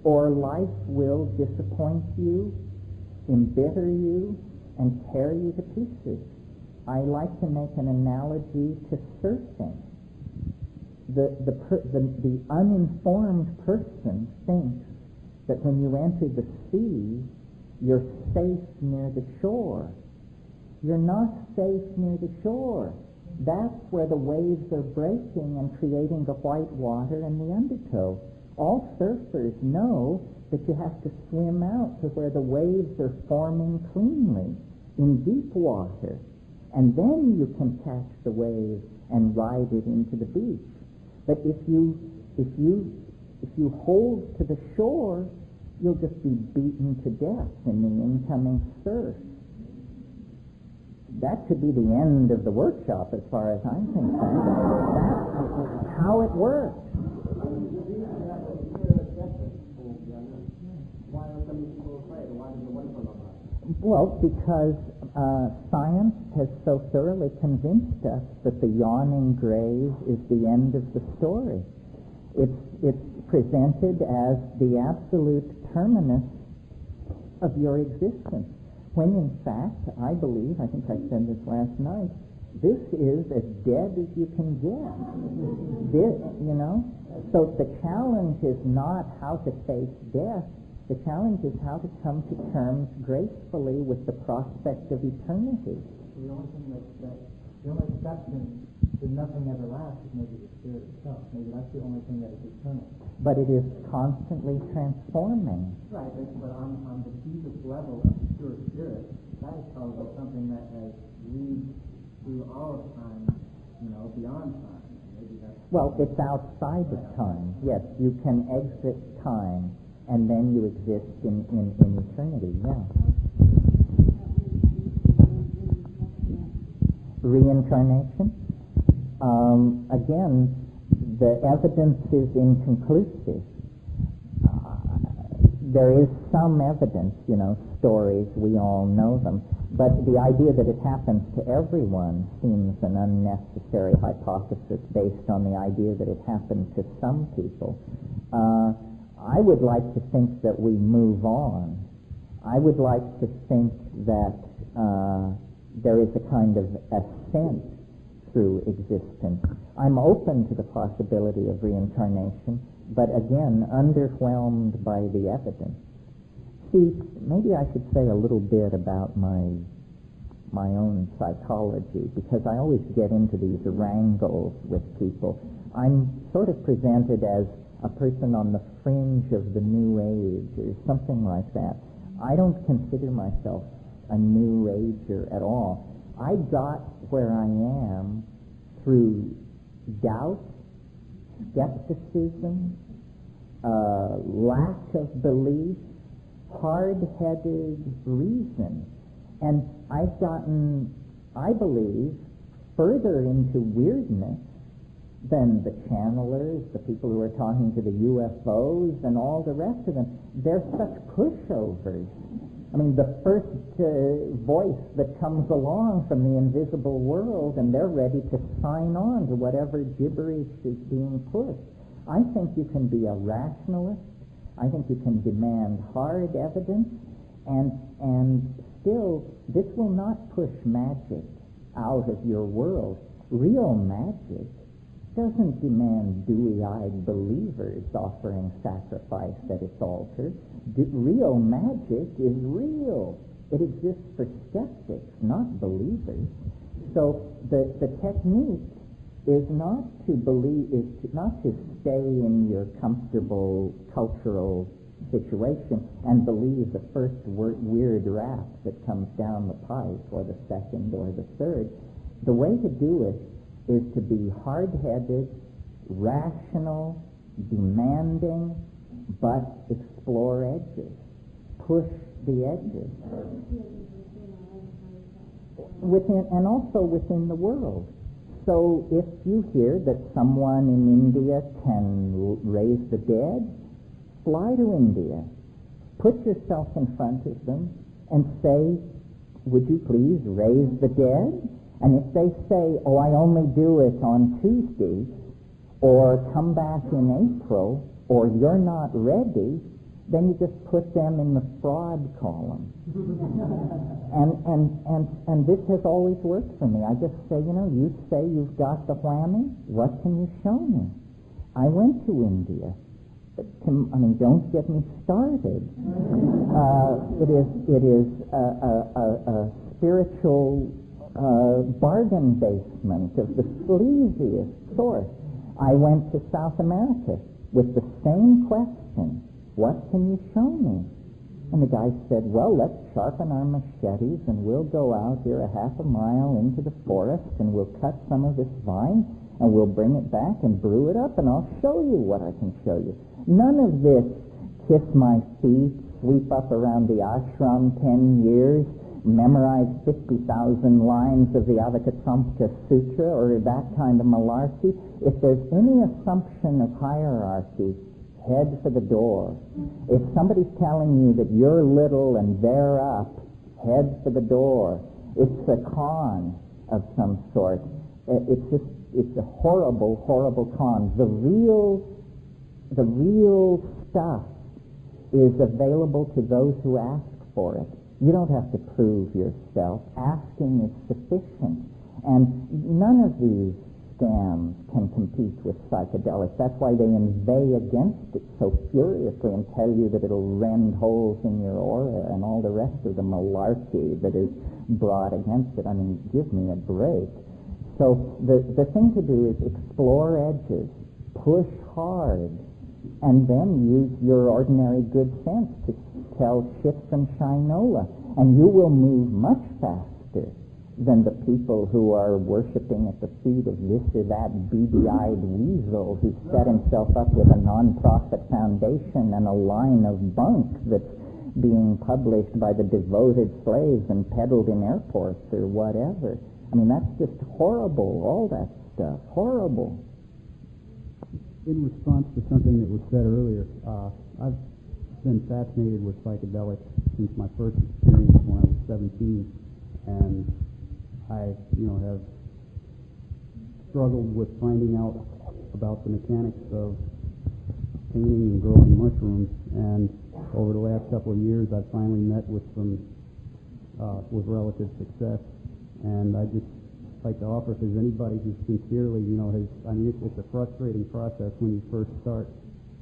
or life will disappoint you, embitter you, and tear you to pieces. I like to make an analogy to surfing. The uninformed person thinks that when you enter the sea, you're safe near the shore. You're not safe near the shore. That's where the waves are breaking and creating the white water and the undertow. All surfers know that you have to swim out to where the waves are forming cleanly in deep water, and then you can catch the wave and ride it into the beach. But if you hold to the shore, you'll just be beaten to death in the incoming surf. That could be the end of the workshop as far as I'm concerned. That's how it works. Well, because science has so thoroughly convinced us that the yawning grave is the end of the story. It's presented as the absolute terminus of your existence, when in fact, I believe, I think I said this last night, this is as dead as you can get. So the challenge is not how to face death. The challenge is how to come to terms gracefully with the prospect of eternity. The only thing the only exception to nothing ever lasts is maybe the spirit itself. Maybe that's the only thing that is eternal. But it is constantly transforming. Right, but on the deepest level of the pure spirit, that is probably something that has lived through all of time, beyond time. Maybe that's well, it's outside of time. Yes, you can exit time, and then you exist in eternity, yeah. Reincarnation? Again, the evidence is inconclusive. There is some evidence, stories, we all know them, but the idea that it happens to everyone seems an unnecessary hypothesis based on the idea that it happened to some people. I would like to think that we move on. I would like to think that there is a kind of ascent through existence. I'm open to the possibility of reincarnation, but again, underwhelmed by the evidence. See, maybe I should say a little bit about my own psychology, because I always get into these wrangles with people. I'm sort of presented as a person on the fringe of the New Age or something like that. I don't consider myself a New Ager at all. I got where I am through doubt, skepticism, lack of belief, hard-headed reason. And I've gotten, I believe, further into weirdness than the channelers, the people who are talking to the UFOs, and all the rest of them. They're such pushovers. I mean, the first voice that comes along from the invisible world, and they're ready to sign on to whatever gibberish is being pushed. I think you can be a rationalist. I think you can demand hard evidence, and still, this will not push magic out of your world. Real magic doesn't demand dewy-eyed believers offering sacrifice at its altar. Real magic is real. It exists for skeptics, not believers. So the technique is not to believe, not to stay in your comfortable cultural situation and believe the first weird rap that comes down the pipe, or the second, or the third. The way to do it is to be hard-headed, rational, demanding, but explore edges. Push the edges. Within, and also within the world. So if you hear that someone in India can raise the dead, fly to India. Put yourself in front of them and say, would you please raise the dead? And if they say, oh, I only do it on Tuesdays, or come back in April, or you're not ready, then you just put them in the fraud column. and this has always worked for me. I just say, you say you've got the whammy, what can you show me? I went to India. Don't get me started. It is a spiritual bargain basement of the sleaziest sort. I went to South America with the same question, what can you show me? And the guy said, well, let's sharpen our machetes and we'll go out here a half a mile into the forest and we'll cut some of this vine and we'll bring it back and brew it up and I'll show you what I can show you. None of this kiss my feet, sweep up around the ashram 10 years, memorize 50,000 lines of the Avakatamka Sutra or that kind of malarkey. If there's any assumption of hierarchy, head for the door. If somebody's telling you that you're little and they're up, head for the door. It's a con of some sort. It's a horrible, horrible con. The real stuff is available to those who ask for it. You don't have to prove yourself. Asking is sufficient. And none of these scams can compete with psychedelics. That's why they inveigh against it so furiously and tell you that it'll rend holes in your aura and all the rest of the malarkey that is brought against it. Give me a break. So the thing to do is explore edges, push hard, and then use your ordinary good sense to tell shit from shinola, and you will move much faster than the people who are worshiping at the feet of this or that beady-eyed weasel who set himself up with a non-profit foundation and a line of bunk that's being published by the devoted slaves and peddled in airports or whatever. That's just horrible, all that stuff. Horrible. In response to something that was said earlier, I've been fascinated with psychedelics since my first experience when I was 17, and I, have struggled with finding out about the mechanics of painting and growing mushrooms. And over the last couple of years, I've finally met with with relative success. And I just like to offer, if there's anybody who sincerely, it's a frustrating process when you first start.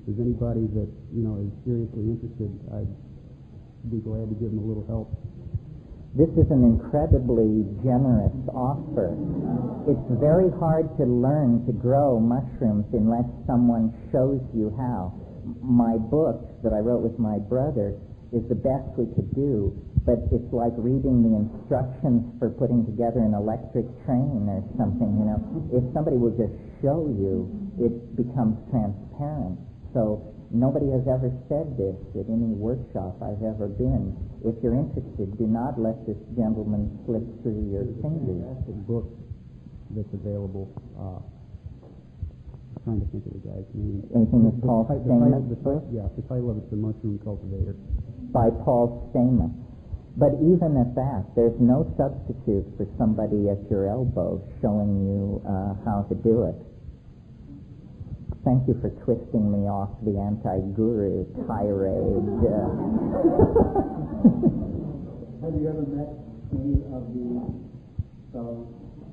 If there's anybody that, is seriously interested, I'd be glad to give them a little help. This is an incredibly generous offer. It's very hard to learn to grow mushrooms unless someone shows you how. My book that I wrote with my brother is the best we could do. but it's like reading the instructions for putting together an electric train or something, you know. If somebody will just show you, it becomes transparent. So nobody has ever said this at any workshop I've ever been. If you're interested, do not let this gentleman slip through your fingers. That's a book that's available. Trying to think of the guy's name. Anything with Paul Stamos? The title of it's The Mushroom Cultivator. By Paul Stamos. But even at that, there's no substitute for somebody at your elbow showing you how to do it. Thank you for twisting me off the anti-guru tirade. Have you ever met any of the fellows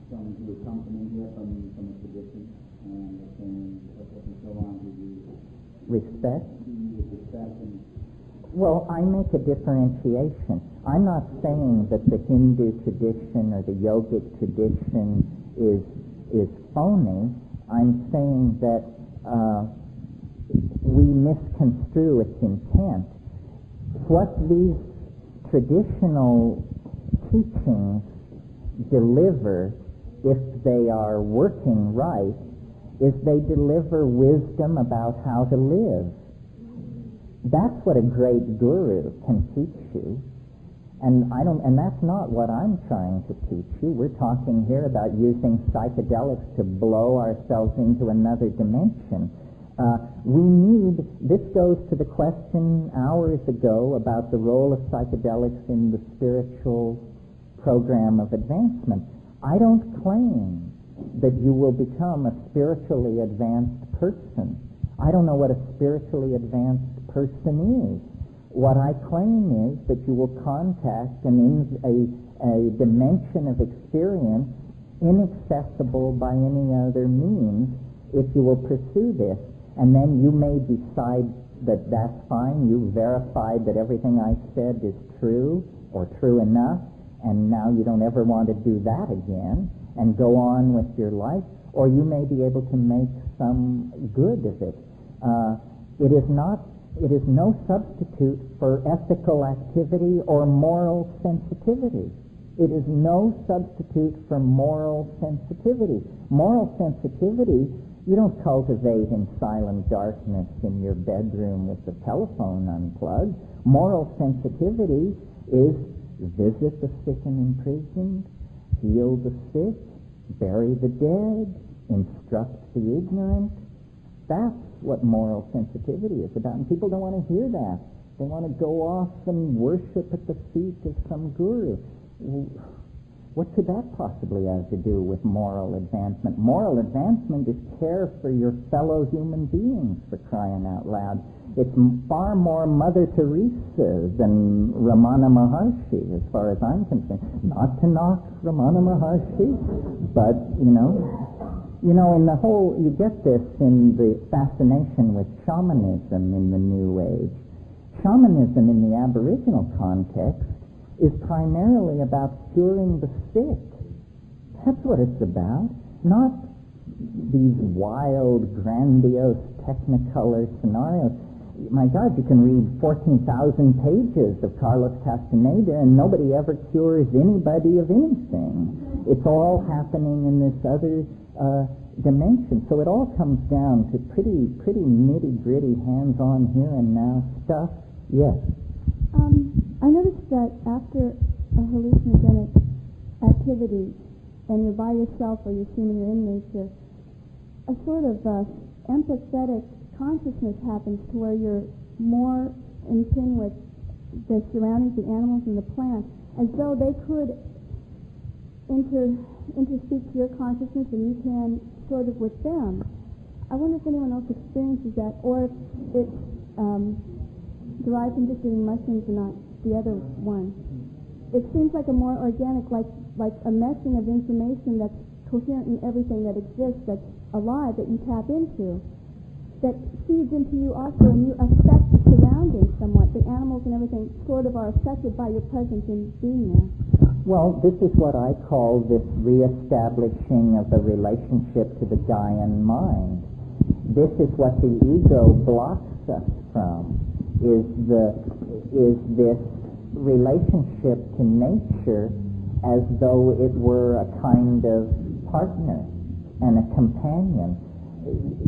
from who come from India, from a tradition, and the thing that you go on to do? Respect? Respect and... Well, I make a differentiation. I'm not saying that the Hindu tradition or the yogic tradition is phony. I'm saying that we misconstrue its intent. What these traditional teachings deliver, if they are working right, is they deliver wisdom about how to live. That's what a great guru can teach you. And that's not what I'm trying to teach you. We're talking here about using psychedelics to blow ourselves into another dimension. This goes to the question hours ago about the role of psychedelics in the spiritual program of advancement. I don't claim that you will become a spiritually advanced person. I don't know what a spiritually advanced person is. What I claim is that you will contact a dimension of experience inaccessible by any other means if you will pursue this. And then you may decide that that's fine. You verified that everything I said is true or true enough, and now you don't ever want to do that again and go on with your life. Or you may be able to make some good of it. It is no substitute for ethical activity or moral sensitivity. It is no substitute for moral sensitivity. Moral sensitivity you don't cultivate in silent darkness in your bedroom with the telephone unplugged. Moral sensitivity is visit the sick and imprisoned, heal the sick, bury the dead, instruct the ignorant. That's what moral sensitivity is about, and people don't want to hear that. They want to go off and worship at the feet of some guru. What could that possibly have to do with moral advancement? Moral advancement is care for your fellow human beings, for crying out loud. It's far more Mother Teresa than Ramana Maharshi, as far as I'm concerned. Not to knock Ramana Maharshi, but, in the whole, you get this in the fascination with shamanism in the New Age. Shamanism in the Aboriginal context is primarily about curing the sick. That's what it's about, not these wild, grandiose, technicolor scenarios. My God, you can read 14,000 pages of Carlos Castaneda and nobody ever cures anybody of anything. It's all happening in this other dimension. So it all comes down to pretty nitty-gritty, hands-on, here and now stuff. Yes? I noticed that after a hallucinogenic activity, and you're by yourself or you're seeing you're in nature, a sort of empathetic consciousness happens to where you're more in tune with the surroundings, the animals and the plants, as though they could interspeak to your consciousness and you can sort of with them. I wonder if anyone else experiences that, or if it's derived from just eating mushrooms and not the other one. It seems like a more organic, like a meshing of information that's coherent in everything that exists, that's alive, that you tap into, that feeds into you also, and you affect the surroundings somewhat. The animals and everything sort of are affected by your presence in being there. Well, this is what I call this reestablishing of the relationship to the Gaian mind. This is what the ego blocks us from, is this relationship to nature as though it were a kind of partner and a companion.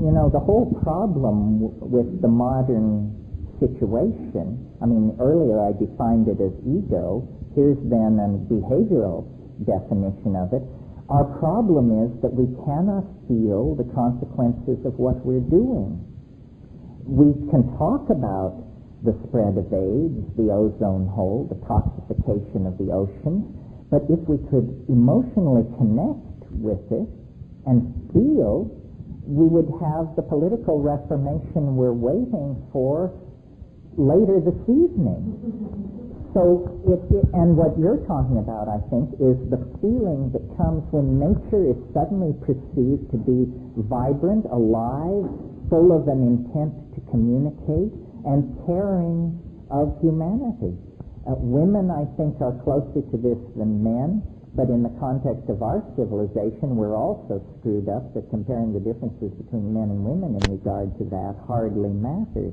You know, the whole problem with the modern situation, I mean, earlier I defined it as ego. Here's then a behavioral definition of it. Our problem is that we cannot feel the consequences of what we're doing. We can talk about the spread of AIDS, the ozone hole, the toxification of the ocean, but if we could emotionally connect with it and feel, we would have the political reformation we're waiting for later this evening. So, and what you're talking about, I think, is the feeling that comes when nature is suddenly perceived to be vibrant, alive, full of an intent to communicate, and caring of humanity. Women, I think, are closer to this than men, but in the context of our civilization, we're also screwed up that comparing the differences between men and women in regard to that hardly matters.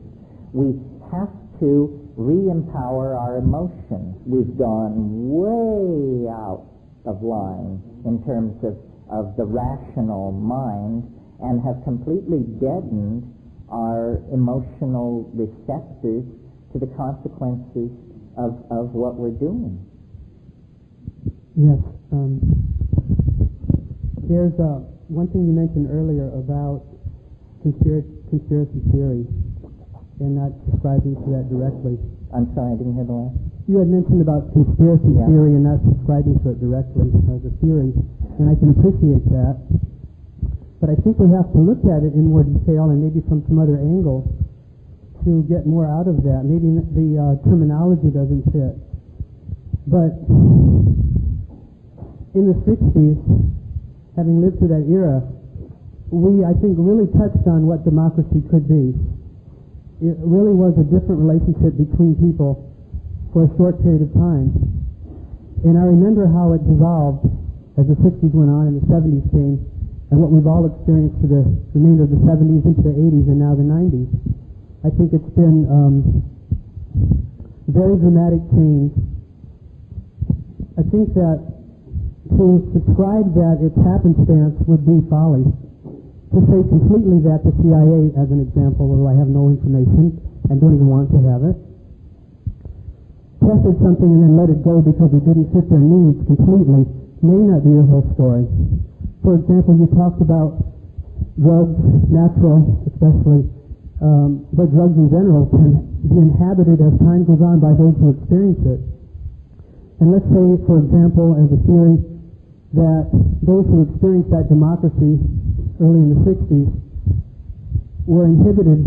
We have to re-empower our emotions. We've gone way out of line in terms of the rational mind and have completely deadened our emotional receptors to the consequences of what we're doing. Yes. There's one thing you mentioned earlier about conspiracy theory and not subscribing to that directly. I'm sorry, I didn't hear the last. You had mentioned about conspiracy theory and not subscribing to it directly as a theory, and I can appreciate that. But I think we have to look at it in more detail and maybe from some other angle to get more out of that. Maybe the terminology doesn't fit. But in the 60s, having lived through that era, we, I think, really touched on what democracy could be. It really was a different relationship between people for a short period of time. And I remember how it dissolved as the 60s went on and the 70s came, and what we've all experienced for the remainder of the 70s into the 80s and now the 90s. I think it's been very dramatic change. I think that to subscribe that it's happenstance would be folly. To say completely that the CIA, as an example, although I have no information and don't even want to have it, tested something and then let it go because it didn't fit their needs completely may not be the whole story. For example, you talked about drugs, natural especially, but drugs in general can be inhabited as time goes on by those who experience it. And let's say, for example, as a theory, that those who experienced that democracy early in the 60s were inhibited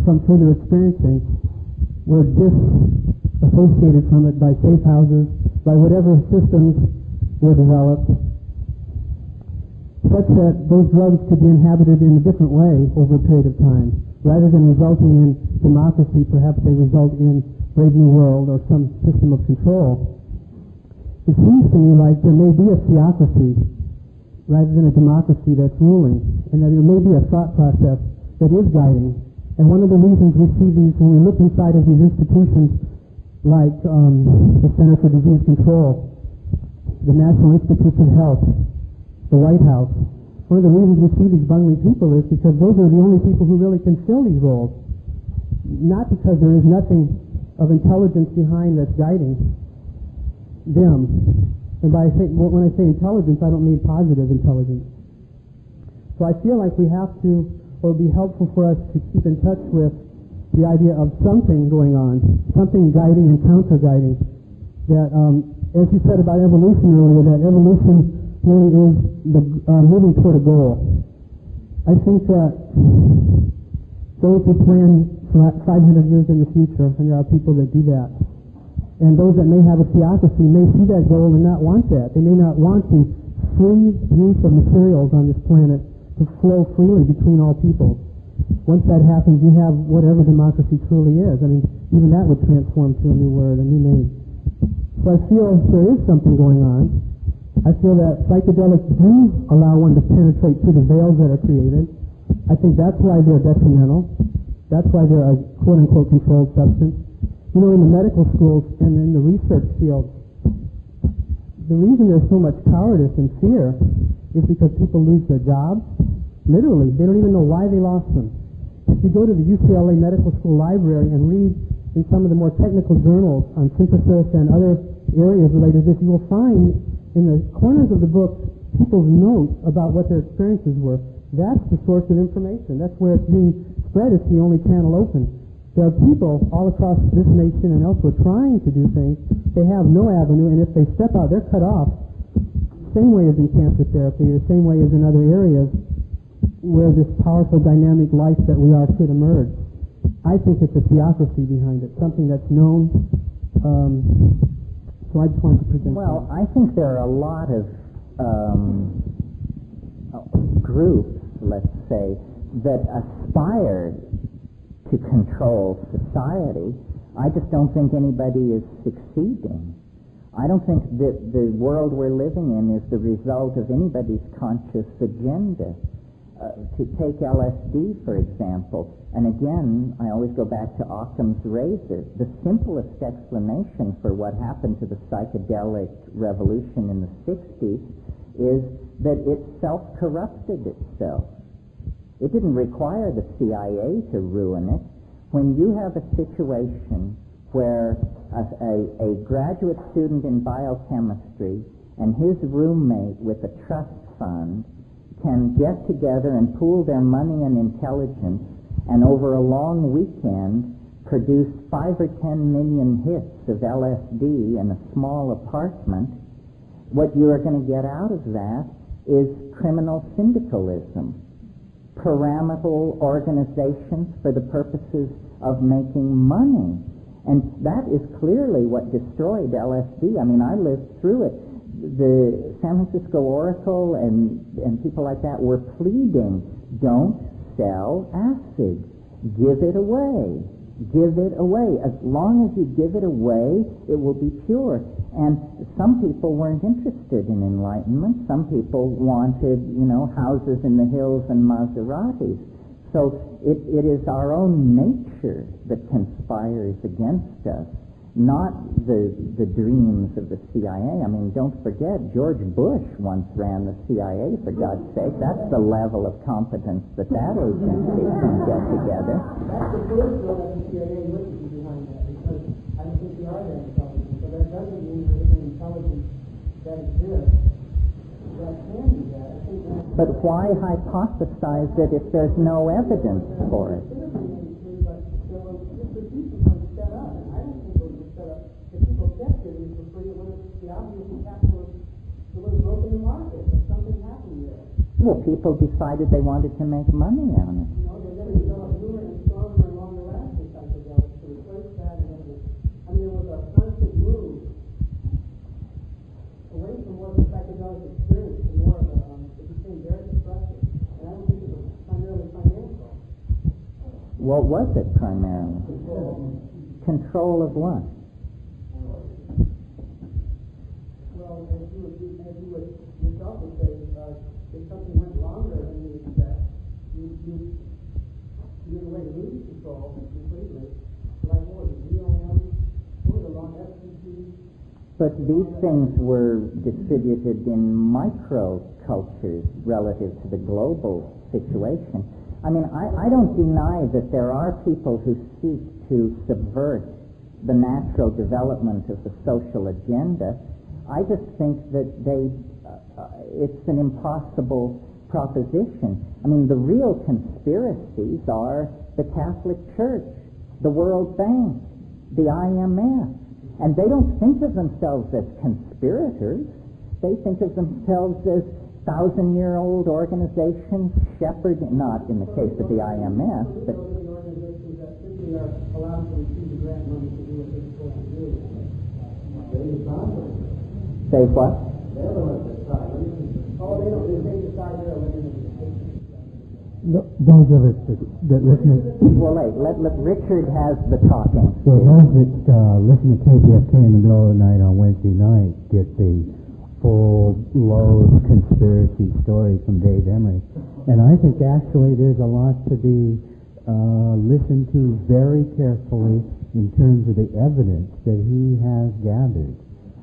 from further experiencing, were disassociated from it by safe houses, by whatever systems were developed, such that those drugs could be inhabited in a different way over a period of time. Rather than resulting in democracy, perhaps they result in Brave New World or some system of control. It seems to me like there may be a theocracy rather than a democracy that's ruling, and that there may be a thought process that is guiding. And one of the reasons we see these, when we look inside of these institutions like the Center for Disease Control, the National Institutes of Health, the White House, one of the reasons we see these bungling people is because those are the only people who really can fill these roles. Not because there is nothing of intelligence behind that's guiding them. And when I say intelligence, I don't mean positive intelligence. So I feel like we have to, or it would be helpful for us to keep in touch with the idea of something going on, something guiding and counter-guiding. That, as you said about evolution earlier, that evolution really is the moving toward a goal. I think that those who plan for 500 years in the future, and there are people that do that, and those that may have a theocracy may see that goal and not want that. They may not want the free use of materials on this planet to flow freely between all people. Once that happens, you have whatever democracy truly is. I mean, even that would transform to a new word, a new name. So I feel there is something going on. I feel that psychedelics do allow one to penetrate through the veils that are created. I think that's why they're detrimental. That's why they're a quote-unquote controlled substance. You know, in the medical schools and in the research field, the reason there's so much cowardice and fear is because people lose their jobs. Literally, they don't even know why they lost them. If you go to the UCLA Medical School Library and read in some of the more technical journals on synthesis and other areas related to this, you will find in the corners of the book people's notes about what their experiences were. That's the source of information. That's where it's being spread. It's the only channel open. There are people all across this nation and elsewhere trying to do things. They have no avenue, and if they step out, they're cut off. Same way as in cancer therapy, the same way as in other areas where this powerful dynamic life that we are could emerge. I think it's a theocracy behind it, something that's known. So I just wanted to present Well, that. I think there are a lot of groups, let's say, that aspire to control society. I just don't think anybody is succeeding. I don't think that the world we're living in is the result of anybody's conscious agenda. To take LSD, for example, and again, I always go back to Occam's razor. The simplest explanation for what happened to the psychedelic revolution in the 60s is that it self-corrupted itself. It didn't require the CIA to ruin it. When you have a situation where a graduate student in biochemistry and his roommate with a trust fund can get together and pool their money and intelligence and over a long weekend produce 5 or 10 million hits of LSD in a small apartment, what you are going to get out of that is criminal syndicalism, pyramidal organizations for the purposes of making money. And that is clearly what destroyed LSD. I mean, I lived through it. The San Francisco Oracle and people like that were pleading, don't sell acid. Give it away. Give it away. As long as you give it away, it will be pure. And some people weren't interested in enlightenment. Some people wanted, houses in the hills and Maseratis. So it is our own nature that conspires against us, not the dreams of the CIA. I mean, don't forget, George Bush once ran the CIA, for God's sake. That's the level of competence that agency can get together. That's the first one of the CIA witnesses behind that, because I don't think they are that intelligent. So that doesn't mean there isn't intelligence that exists that can do that. I think that's But why hypothesize it if there's no evidence for it? Well, people decided they wanted to make money on it. They're going to develop newer and stronger and longer lasting psychedelics to replace that. There was a constant move away from more of the psychedelic experience to more of it became very destructive. And I don't think it was primarily financial. What was it primarily? Control of what? Well, as you would yourself would say, if something went longer than you expect, you in a way lose control completely. Like what was it, DOM, what was the long FCT? But these things were distributed in micro-cultures relative to the global situation. I mean, I don't deny that there are people who seek to subvert the natural development of the social agenda. I just think that it's an impossible proposition. I mean, the real conspiracies are the Catholic Church, the World Bank, the IMF, and they don't think of themselves as conspirators. They think of themselves as 1,000-year-old organizations, shepherding, not in the case of the IMF, but Those are the organizations that simply are allowed to receive the grant money to do what they're supposed to do. say what? They're the ones that decide. Oh, they don't. They decide they're eliminating. Those of us that listen to... Well, let Richard has the talking. So those that listen to KPFK in the middle of the night on Wednesday night get the full load conspiracy story from Dave Emery. And I think actually there's a lot to be listened to very carefully in terms of the evidence that he has gathered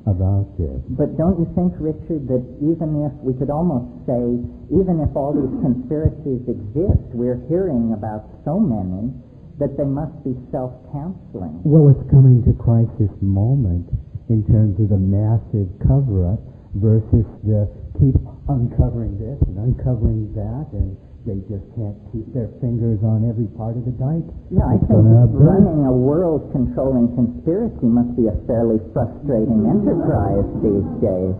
about this. But don't you think, Richard, that even if, we could almost say, even if all these conspiracies exist, we're hearing about so many that they must be self-canceling? Well, it's coming to crisis moment in terms of the massive cover-up versus the keep uncovering this and uncovering that, and they just can't keep their fingers on every part of the dike. Yeah, I think running a world-controlling conspiracy must be a fairly frustrating enterprise these days.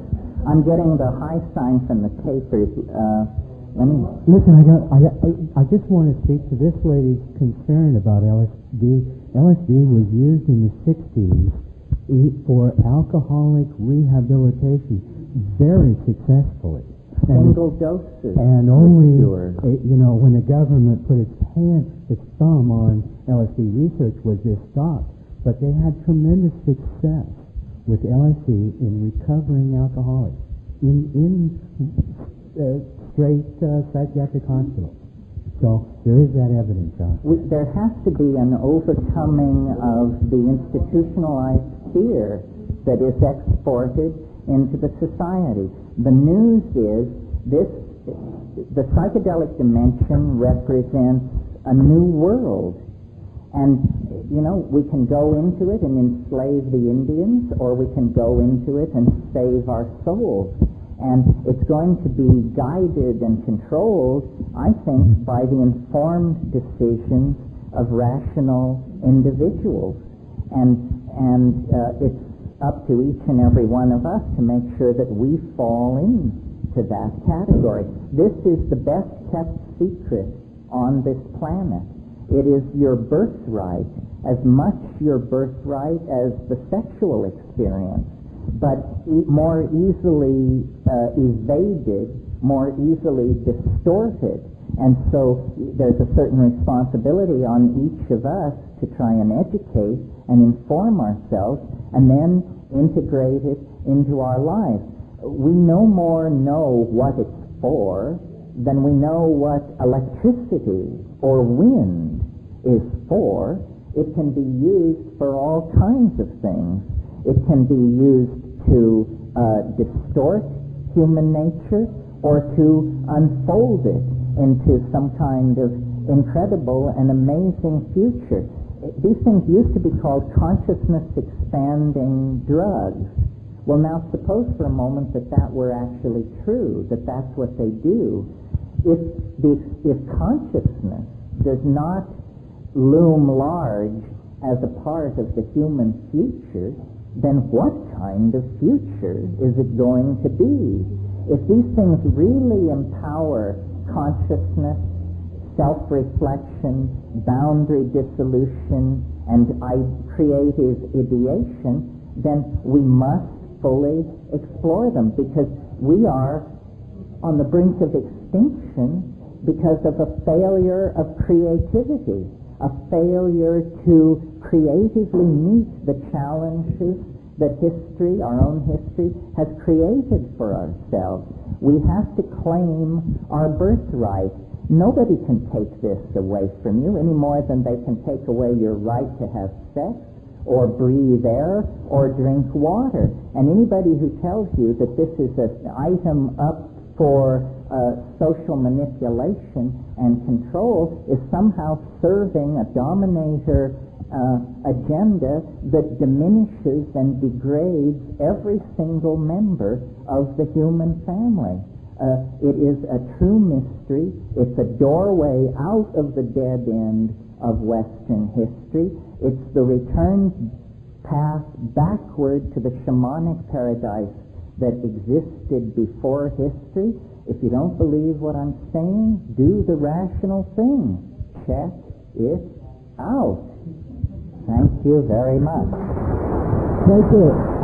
I'm getting the high sign from the tapers. Let me listen. I just want to speak to this lady's concern about LSD. LSD was used in the 60s for alcoholic rehabilitation very successfully. Single doses. And only, when the government put its thumb on LSD research was this stopped. But they had tremendous success with LSD in recovering alcoholics in straight psychiatric hospitals. So there is that evidence out there. There has to be an overcoming of the institutionalized fear that is exported into the society. The news is the psychedelic dimension represents a new world. And, we can go into it and enslave the Indians, or we can go into it and save our souls. And it's going to be guided and controlled, I think, by the informed decisions of rational individuals. And it's up to each and every one of us to make sure that we fall into that category. This is the best kept secret on this planet. It is your birthright, as much your birthright as the sexual experience, but more easily evaded, more easily distorted. And so there's a certain responsibility on each of us to try and educate and inform ourselves and then integrate it into our lives. We no more know what it's for than we know what electricity or wind is for. It can be used for all kinds of things. It can be used to distort human nature or to unfold it into some kind of incredible and amazing future. These things used to be called consciousness-expanding drugs. Well, now suppose for a moment that were actually true, that that's what they do. If consciousness does not loom large as a part of the human future, then what kind of future is it going to be? If these things really empower consciousness, self-reflection, boundary dissolution, and creative ideation, then we must fully explore them, because we are on the brink of extinction because of a failure of creativity, a failure to creatively meet the challenges that history, our own history, has created for ourselves. We have to claim our birthright. Nobody can take this away from you any more than they can take away your right to have sex or breathe air or drink water. And anybody who tells you that this is an item up for social manipulation and control is somehow serving a dominator agenda that diminishes and degrades every single member of the human family. It is a true mystery. It's a doorway out of the dead end of Western history. It's the return path backward to the shamanic paradise that existed before history. If you don't believe what I'm saying, do the rational thing. Check it out. Thank you very much. Thank you.